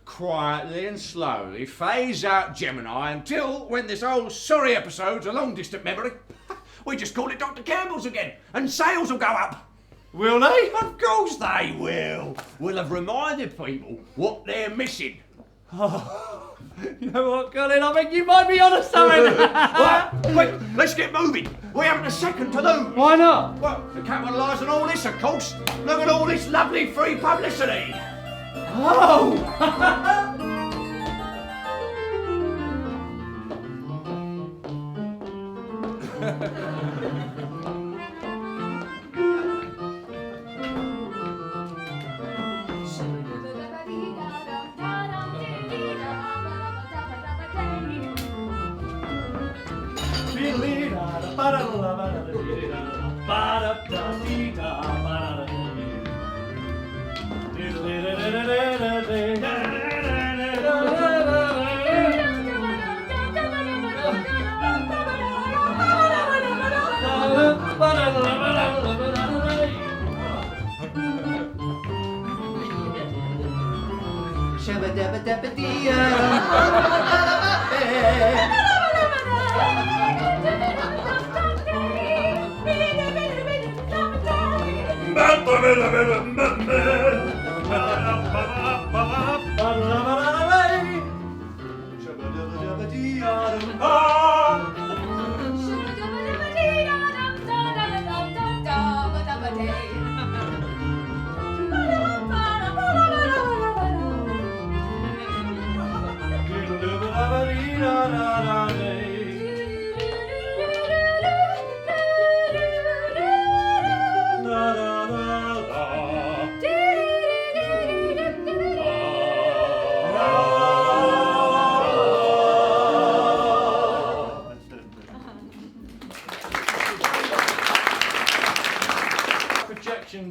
A: quietly and slowly phase out Gemini until, when this old sorry episode's a long distant memory, we just call it Dr. Campbell's again, and sales will go up.
C: Will they?
A: Of course they will. We'll have reminded people what they're missing.
C: Oh, you know what, Colin? I think you might be onto something.
A: Right, quick, let's get moving. We haven't a second to lose.
C: Why not?
A: Well, to capitalise on all this, of course. Look at all this lovely free publicity.
C: Oh!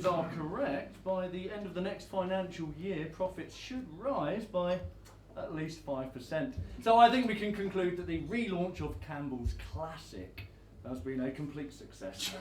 C: Are correct, by the end of the next financial year, profits should rise by at least 5%. So I think we can conclude that the relaunch of Campbell's Classic has been a complete success.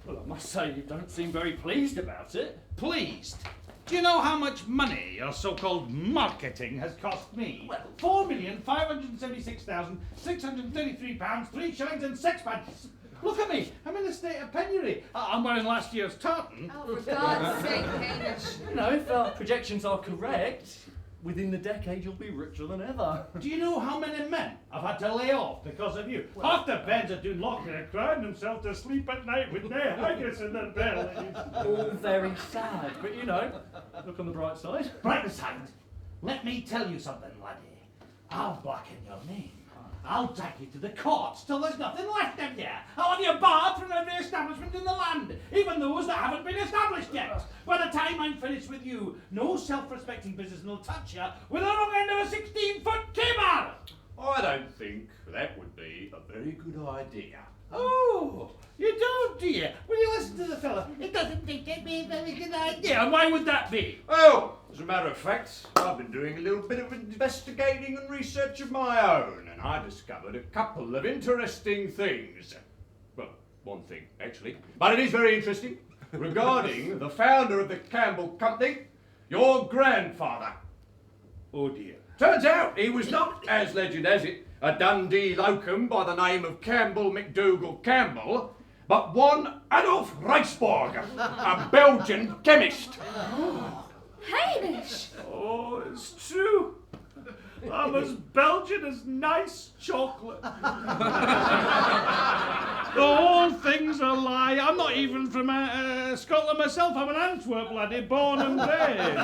C: Well, I must say, you don't seem very pleased about it.
E: Pleased? Do you know how much money your so-called marketing has cost me?
C: Well,
E: £4,576,633, 3 shillings and 6 pence. Look at me, I'm in a state of penury. I'm wearing last year's tartan.
D: Oh, for God's sake, Hamish.
C: You know, if our projections are correct, within the decade you'll be richer than ever.
E: Do you know how many men I've had to lay off because of you? Half the beds are doing locked and crying themselves to sleep at night with their haggis in their bellies.
C: All very sad, but you know, look on the bright side.
E: Bright side, let me tell you something, laddie. I'll blacken your name. I'll drag you to the courts till there's nothing left of you. I'll have you barred from every establishment in the land, even those that haven't been established yet. By the time I'm finished with you, no self-respecting business will touch you with the wrong end of a 16-foot cable.
A: I don't think that would be a very good idea.
E: Oh, you don't, do you? Will you listen to the fella? It doesn't think it'd be a very good idea. And why would that be?
A: Well, as a matter of fact, I've been doing a little bit of investigating and research of my own, and I discovered a couple of interesting things. Well, one thing, actually. But it is very interesting. Regarding the founder of the Campbell Company, your grandfather.
E: Oh dear.
A: Turns out he was not, as legend has it, a Dundee locum by the name of Campbell MacDougall Campbell, but one Adolf Reisborg, a Belgian chemist.
D: Hamish!
E: Oh, it's true. I'm as Belgian as nice chocolate. The whole thing's a lie. I'm not even from Scotland myself. I'm an Antwerp laddie, born and bred.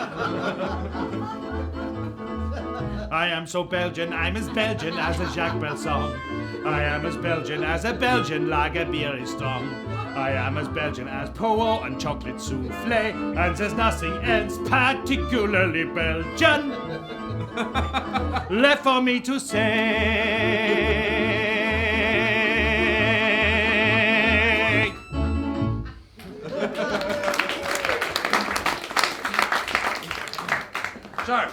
E: I am so Belgian, I'm as Belgian as a Jacques Brel song. I am as Belgian as a Belgian lager beer is strong. I am as Belgian as Poo and chocolate souffle, and there's nothing else particularly Belgian left for me to say.
A: So,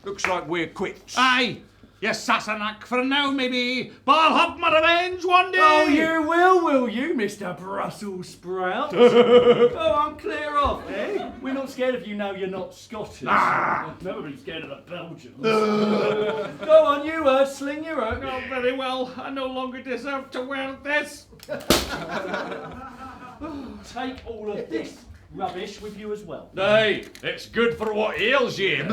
A: looks like we're quits.
E: Aye, you Sassenach for now maybe, but I'll have my revenge one day.
C: Oh, you will you, Mr. Brussels sprout? Go on, clear off, eh? We're not scared of you now you're not Scottish. I've never been scared of the Belgians. Go on, you sling your oak.
E: Oh, very well, I no longer deserve to wear this.
C: Take all of this rubbish with you as well.
A: Hey, it's good for what ails you.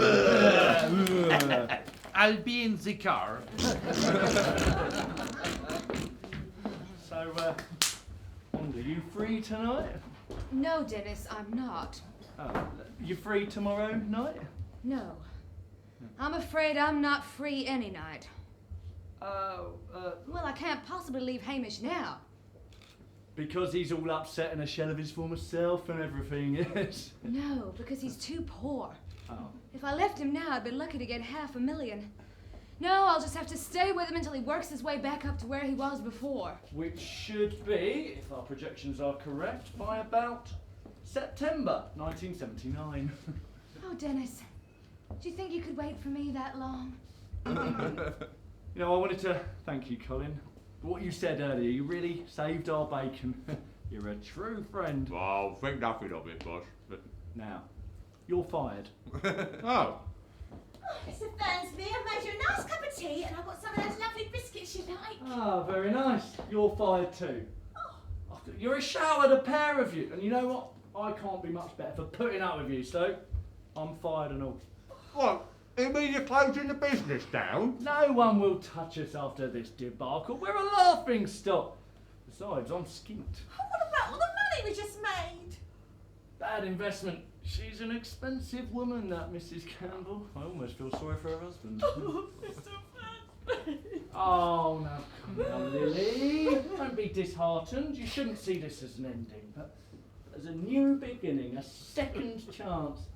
E: I'll be in the car.
C: So, Wanda, you free tonight?
D: No, Denis, I'm not.
C: Oh, you free tomorrow night?
D: No. I'm afraid I'm not free any night.
C: Oh,
D: Well, I can't possibly leave Hamish now.
C: because he's all upset in a shell of his former self and everything, yes?
D: No, because he's too poor.
C: Oh.
D: If I left him now, I'd be lucky to get $500,000. No, I'll just have to stay with him until he works his way back up to where he was before.
C: Which should be, if our projections are correct, by about September 1979.
D: Oh, Denis, do you think you could wait for me that long?
C: You know, I wanted to thank you, Colin. For what you said earlier, you really saved our bacon. You're a true friend.
A: Well, think nothing of it, boss. But...
C: Now, you're fired.
A: Oh.
B: Mr. Fernsby, I've made you a nice cup of tea and I've got some of those lovely biscuits you like.
C: Ah, very nice. You're fired too. You're a showered, a pair of you. And you know what? I can't be much better for putting up with you, so I'm fired and all.
A: What? You mean you're closing the business down?
C: No one will touch us after this debacle. We're a laughing stock. Besides, I'm skint.
B: Oh, what about all the money we just made?
C: Bad investment. She's an expensive woman, that Mrs. Campbell. I almost feel sorry for her husband.
B: Oh, Mr. Fernsby.
C: Oh, now come on, Lily. Don't be disheartened. You shouldn't see this as an ending, but as a new beginning, a second chance.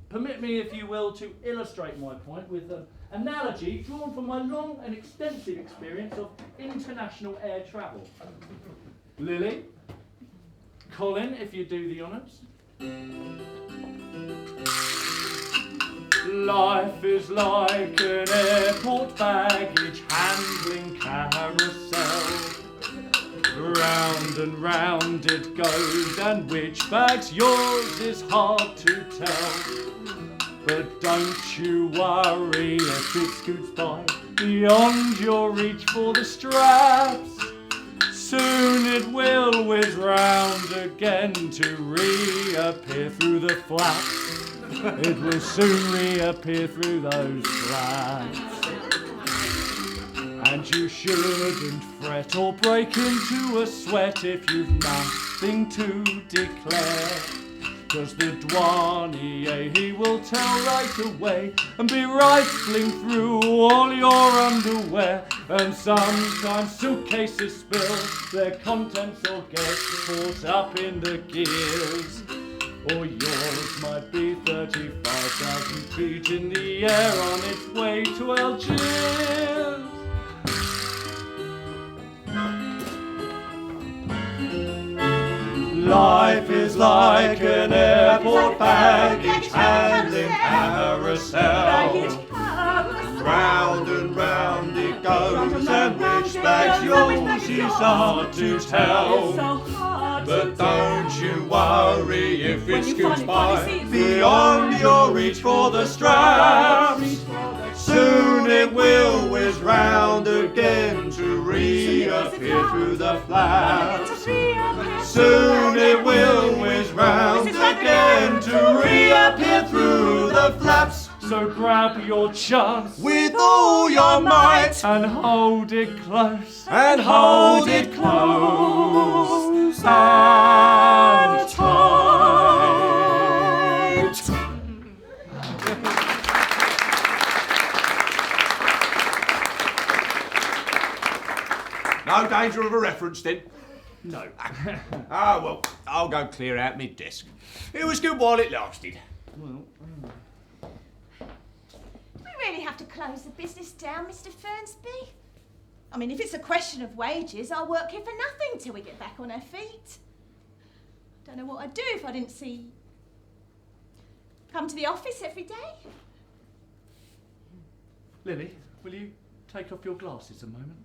C: Permit me, if you will, to illustrate my point with an analogy drawn from my long and extensive experience of international air travel. Lily, Colin, if you do the honours. Life is like an airport baggage handling carousel. Round and round it goes, and which bag's yours is hard to tell. But don't you worry if it scoots by beyond your reach for the straps. Soon it will whiz round again to reappear through the flaps. It will soon reappear through those flaps. And you shouldn't fret or break into a sweat if you've nothing to declare. 'Cause the douanier, he will tell right away and be rifling through all your underwear. And sometimes suitcases spill their contents or get caught up in the gears. Or yours might be 35,000 feet in the air on its way to Algiers. Life is like an airport baggage handling carousel. Round and round it goes, and which bag's yours is hard to tell. But don't you worry if it scoots by beyond your reach for the straps. Soon it will whiz round again to reappear through the flaps. Soon it will whiz round again to reappear through the flaps. So grab your chance
A: With all your might,
C: and hold it close.
A: and hold it close and tight. No danger of a reference then?
C: No.
A: Ah, well, I'll go clear out my desk. It was good while it lasted.
B: We really have to close the business down, Mr. Fernsby. I mean, if it's a question of wages, I'll work here for nothing till we get back on our feet. Don't know what I'd do if I didn't see... come to the office every day.
C: Lily, will you take off your glasses a moment?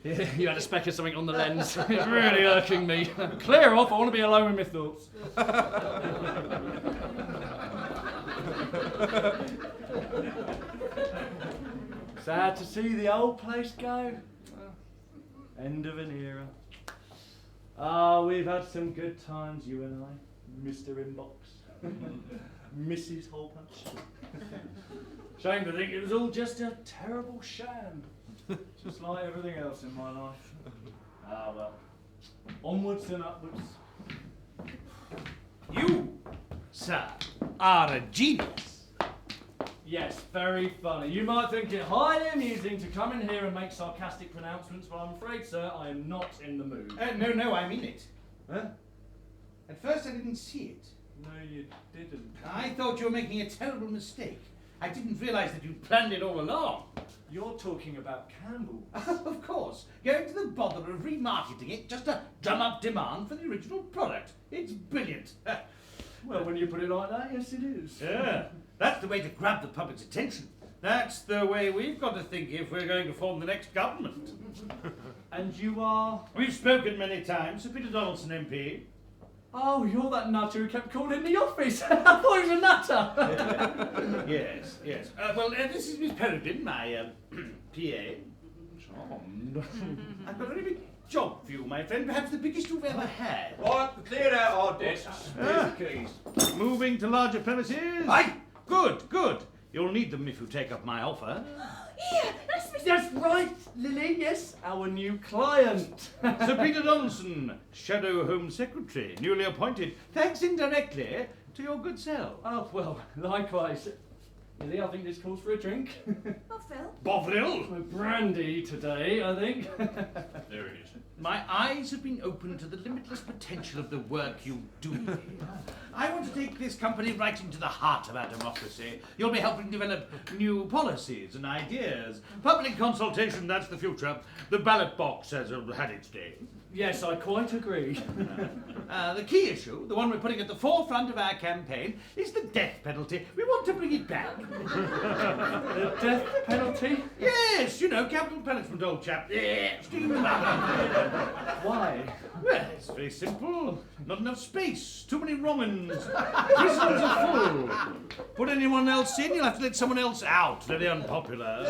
C: Yeah, you had a speck of something on the lens. It's really irking me. Clear off, I want to be alone with my thoughts. Sad to see the old place go. End of an era. Ah, we've had some good times, you and I, Mr. Inbox. Mrs. Holepunch. Shame to think it was all just a terrible sham. Just like everything else in my life. Ah, well. Onwards and upwards.
E: You, sir, are a genius.
C: Yes, very funny. You might think it highly amusing to come in here and make sarcastic pronouncements, but I'm afraid, sir, I am not in the mood.
E: No, I mean it.
C: Huh?
E: At first I didn't see it.
C: No, you didn't.
E: I thought you were making a terrible mistake. I didn't realise that you'd planned it all along.
C: You're talking about Campbell.
E: Of course. Going to the bother of remarketing it just to drum up demand for the original product. It's brilliant.
C: Well, when you put it like that, yes it is.
E: Yeah, that's the way to grab the public's attention. That's the way we've got to think if we're going to form the next government.
C: And you are?
E: We've spoken many times, Sir Peter Donaldson MP.
C: Oh, you're that nutter who kept calling in the office. I thought he was a nutter.
E: Yes. Well, this is Miss Peregrine, my PA. I've got a very big job for you, my friend. Perhaps the biggest you've ever had.
A: Right, we cleared out our desks. Here's the keys.
E: Moving to larger premises?
A: Aye.
E: Good. You'll need them if you take up my offer.
B: Yeah, that's Mr.
C: That's right, Lily, yes. Our new client.
E: Sir Peter Donaldson, Shadow Home Secretary, newly appointed, thanks indirectly to your good self.
C: Oh, well, likewise. Lily, I think this calls for a drink.
B: Oh, Phil.
E: Bovril!
C: Brandy today, I think.
E: There it is. My eyes have been opened to the limitless potential of the work you do here. I want to take this company right into the heart of our democracy. You'll be helping develop new policies and ideas. Public consultation, that's the future. The ballot box has had its day.
C: Yes, I quite agree.
E: The key issue, the one we're putting at the forefront of our campaign, is the death penalty. We want to bring it back.
C: The death penalty?
E: Yes, you know, capital punishment, old chap. Yeah, Steve.
C: Why?
E: Well, it's very simple. Not enough space. Too many Romans. Prisons are full. Put anyone else in, you'll have to let someone else out. Very unpopular.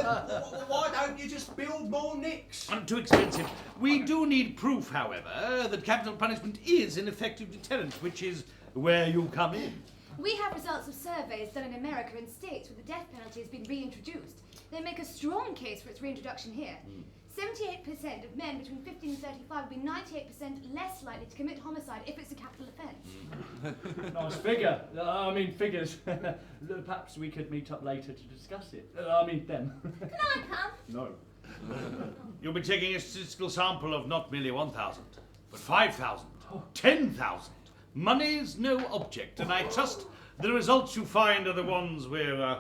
A: Why don't you just build more Nicks?
E: Too expensive. We do need proof, however, that capital punishment is an effective deterrent, which is where you come in.
D: We have results of surveys done in America and states where the death penalty has been reintroduced. They make a strong case for its reintroduction here. 78% of men between 15 and 35 will be 98% less likely to commit homicide if it's a capital offence.
C: Nice figure. Figures. Perhaps we could meet up later to discuss it. Them.
B: Can I come?
C: No.
E: You'll be taking a statistical sample of not merely 1,000, but 5,000, 10,000. Money's no object, and I trust the results you find are the ones we're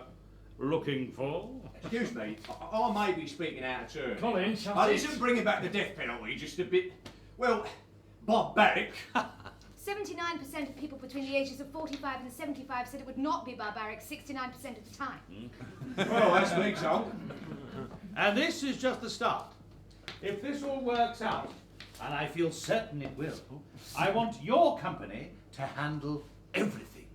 E: looking for.
A: Excuse me, I may be speaking out of turn.
C: Colin, shut
A: I
C: it.
A: isn't bringing back the death penalty just a bit, well, barbaric.
D: 79% of people between the ages of 45 and 75 said it would not be barbaric 69% of the time.
A: Well, that's me, so.
E: And this is just the start. If this all works out, and I feel certain it will, I want your company to handle everything.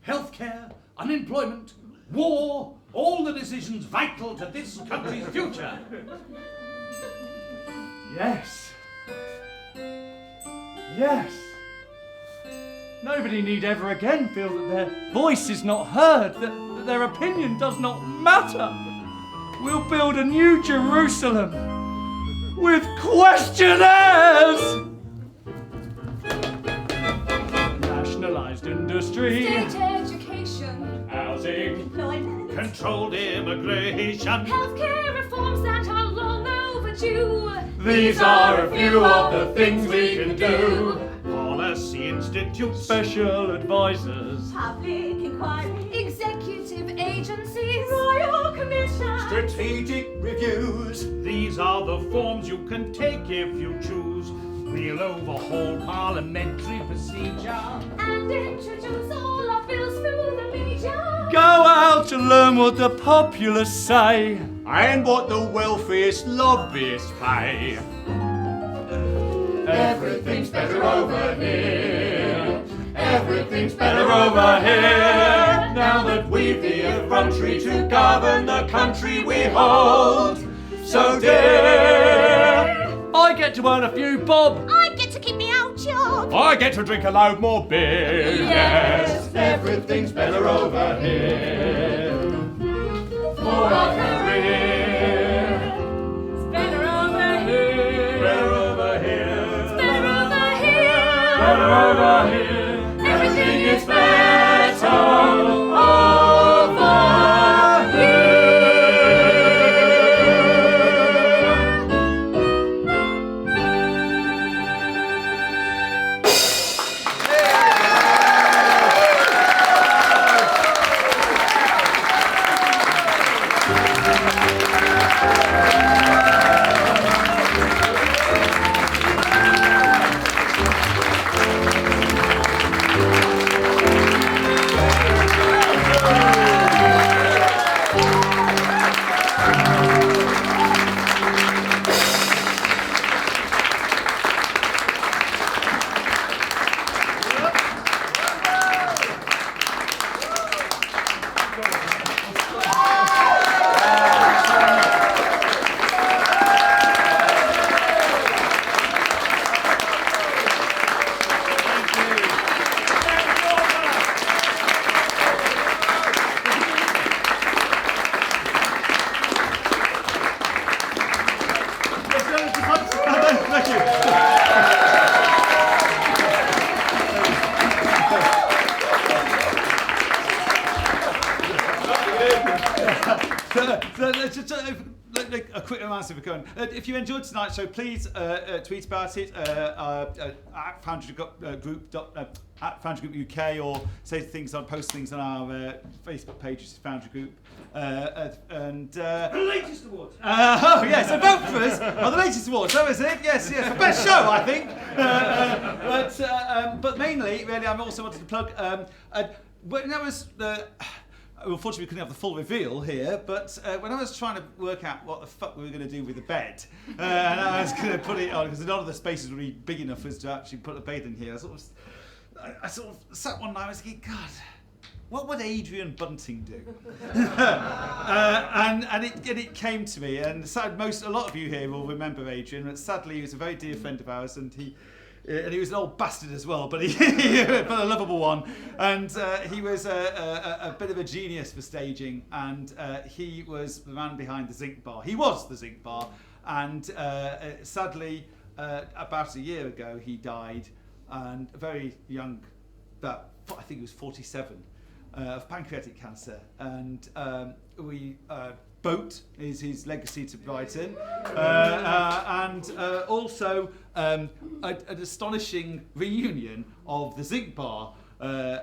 E: Healthcare, unemployment, war, all the decisions vital to this country's future.
C: Yes. Yes. Nobody need ever again feel that their voice is not heard, that their opinion does not matter. We'll build a new Jerusalem with questionnaires. Nationalised industry.
D: State education.
C: Housing.
B: Employment.
E: Controlled immigration.
D: Healthcare reforms that are long overdue.
C: These are a few of the things we can do.
E: Policy institutes.
C: Special advisors.
B: Public inquiry.
D: Executive agencies.
B: Royal Commission.
A: Strategic reviews.
E: These are the forms you can take if you choose. We'll overhaul parliamentary procedure.
D: And introduce all our bills through the media.
C: Go out to learn what the populace say.
A: And what the wealthiest lobbyists pay.
C: Everything's better over here. Everything's better over here. Now that we've the effrontery to govern the country we hold so dear. I get to earn a few bob.
B: I get to keep me out job.
C: I get to drink a load more beer.
B: Yes.
C: Everything's better over here. For our career.
B: It's better over here.
C: Better over here.
B: It's better over here.
C: Better over here.
B: Everything is
C: better over here.
G: a quick announcement for going. If you enjoyed tonight's show, please tweet about it at Foundry Group at Foundry Group UK, or post things on our Facebook page, which is Foundry Group.
E: The latest awards.
G: So vote for us on the latest awards. That was it. Yes, for best show, I think. But mainly, really, I also wanted to plug. When I was unfortunately, we couldn't have the full reveal here, but when I was trying to work out what the fuck we were going to do with the bed, and I was going to put it on, because none of the spaces were really big enough for us to actually put a bed in here, I sort of sat one night and was thinking, God, what would Adrian Bunting do? and it came to me, and a lot of you here will remember Adrian, but sadly he was a very dear friend of ours, and he was an old bastard as well, but but a lovable one. And he was a bit of a genius for staging, and he was the man behind the Zinc Bar. He was the Zinc Bar, and sadly, about a year ago, he died, and very young, I think he was 47, of pancreatic cancer. And Boat is his legacy to Brighton, and also an astonishing reunion of the Zinc Bar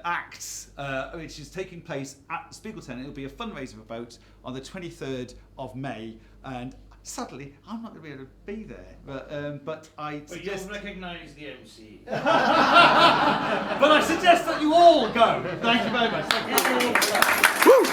G: acts, which is taking place at Spiegelten. It'll be a fundraiser for Boat on the 23rd of May, and sadly, I'm not going to be able to be there, but I suggest...
E: You'll recognise the MC.
G: But I suggest that you all go. Thank you very much. Thank you all. Woo!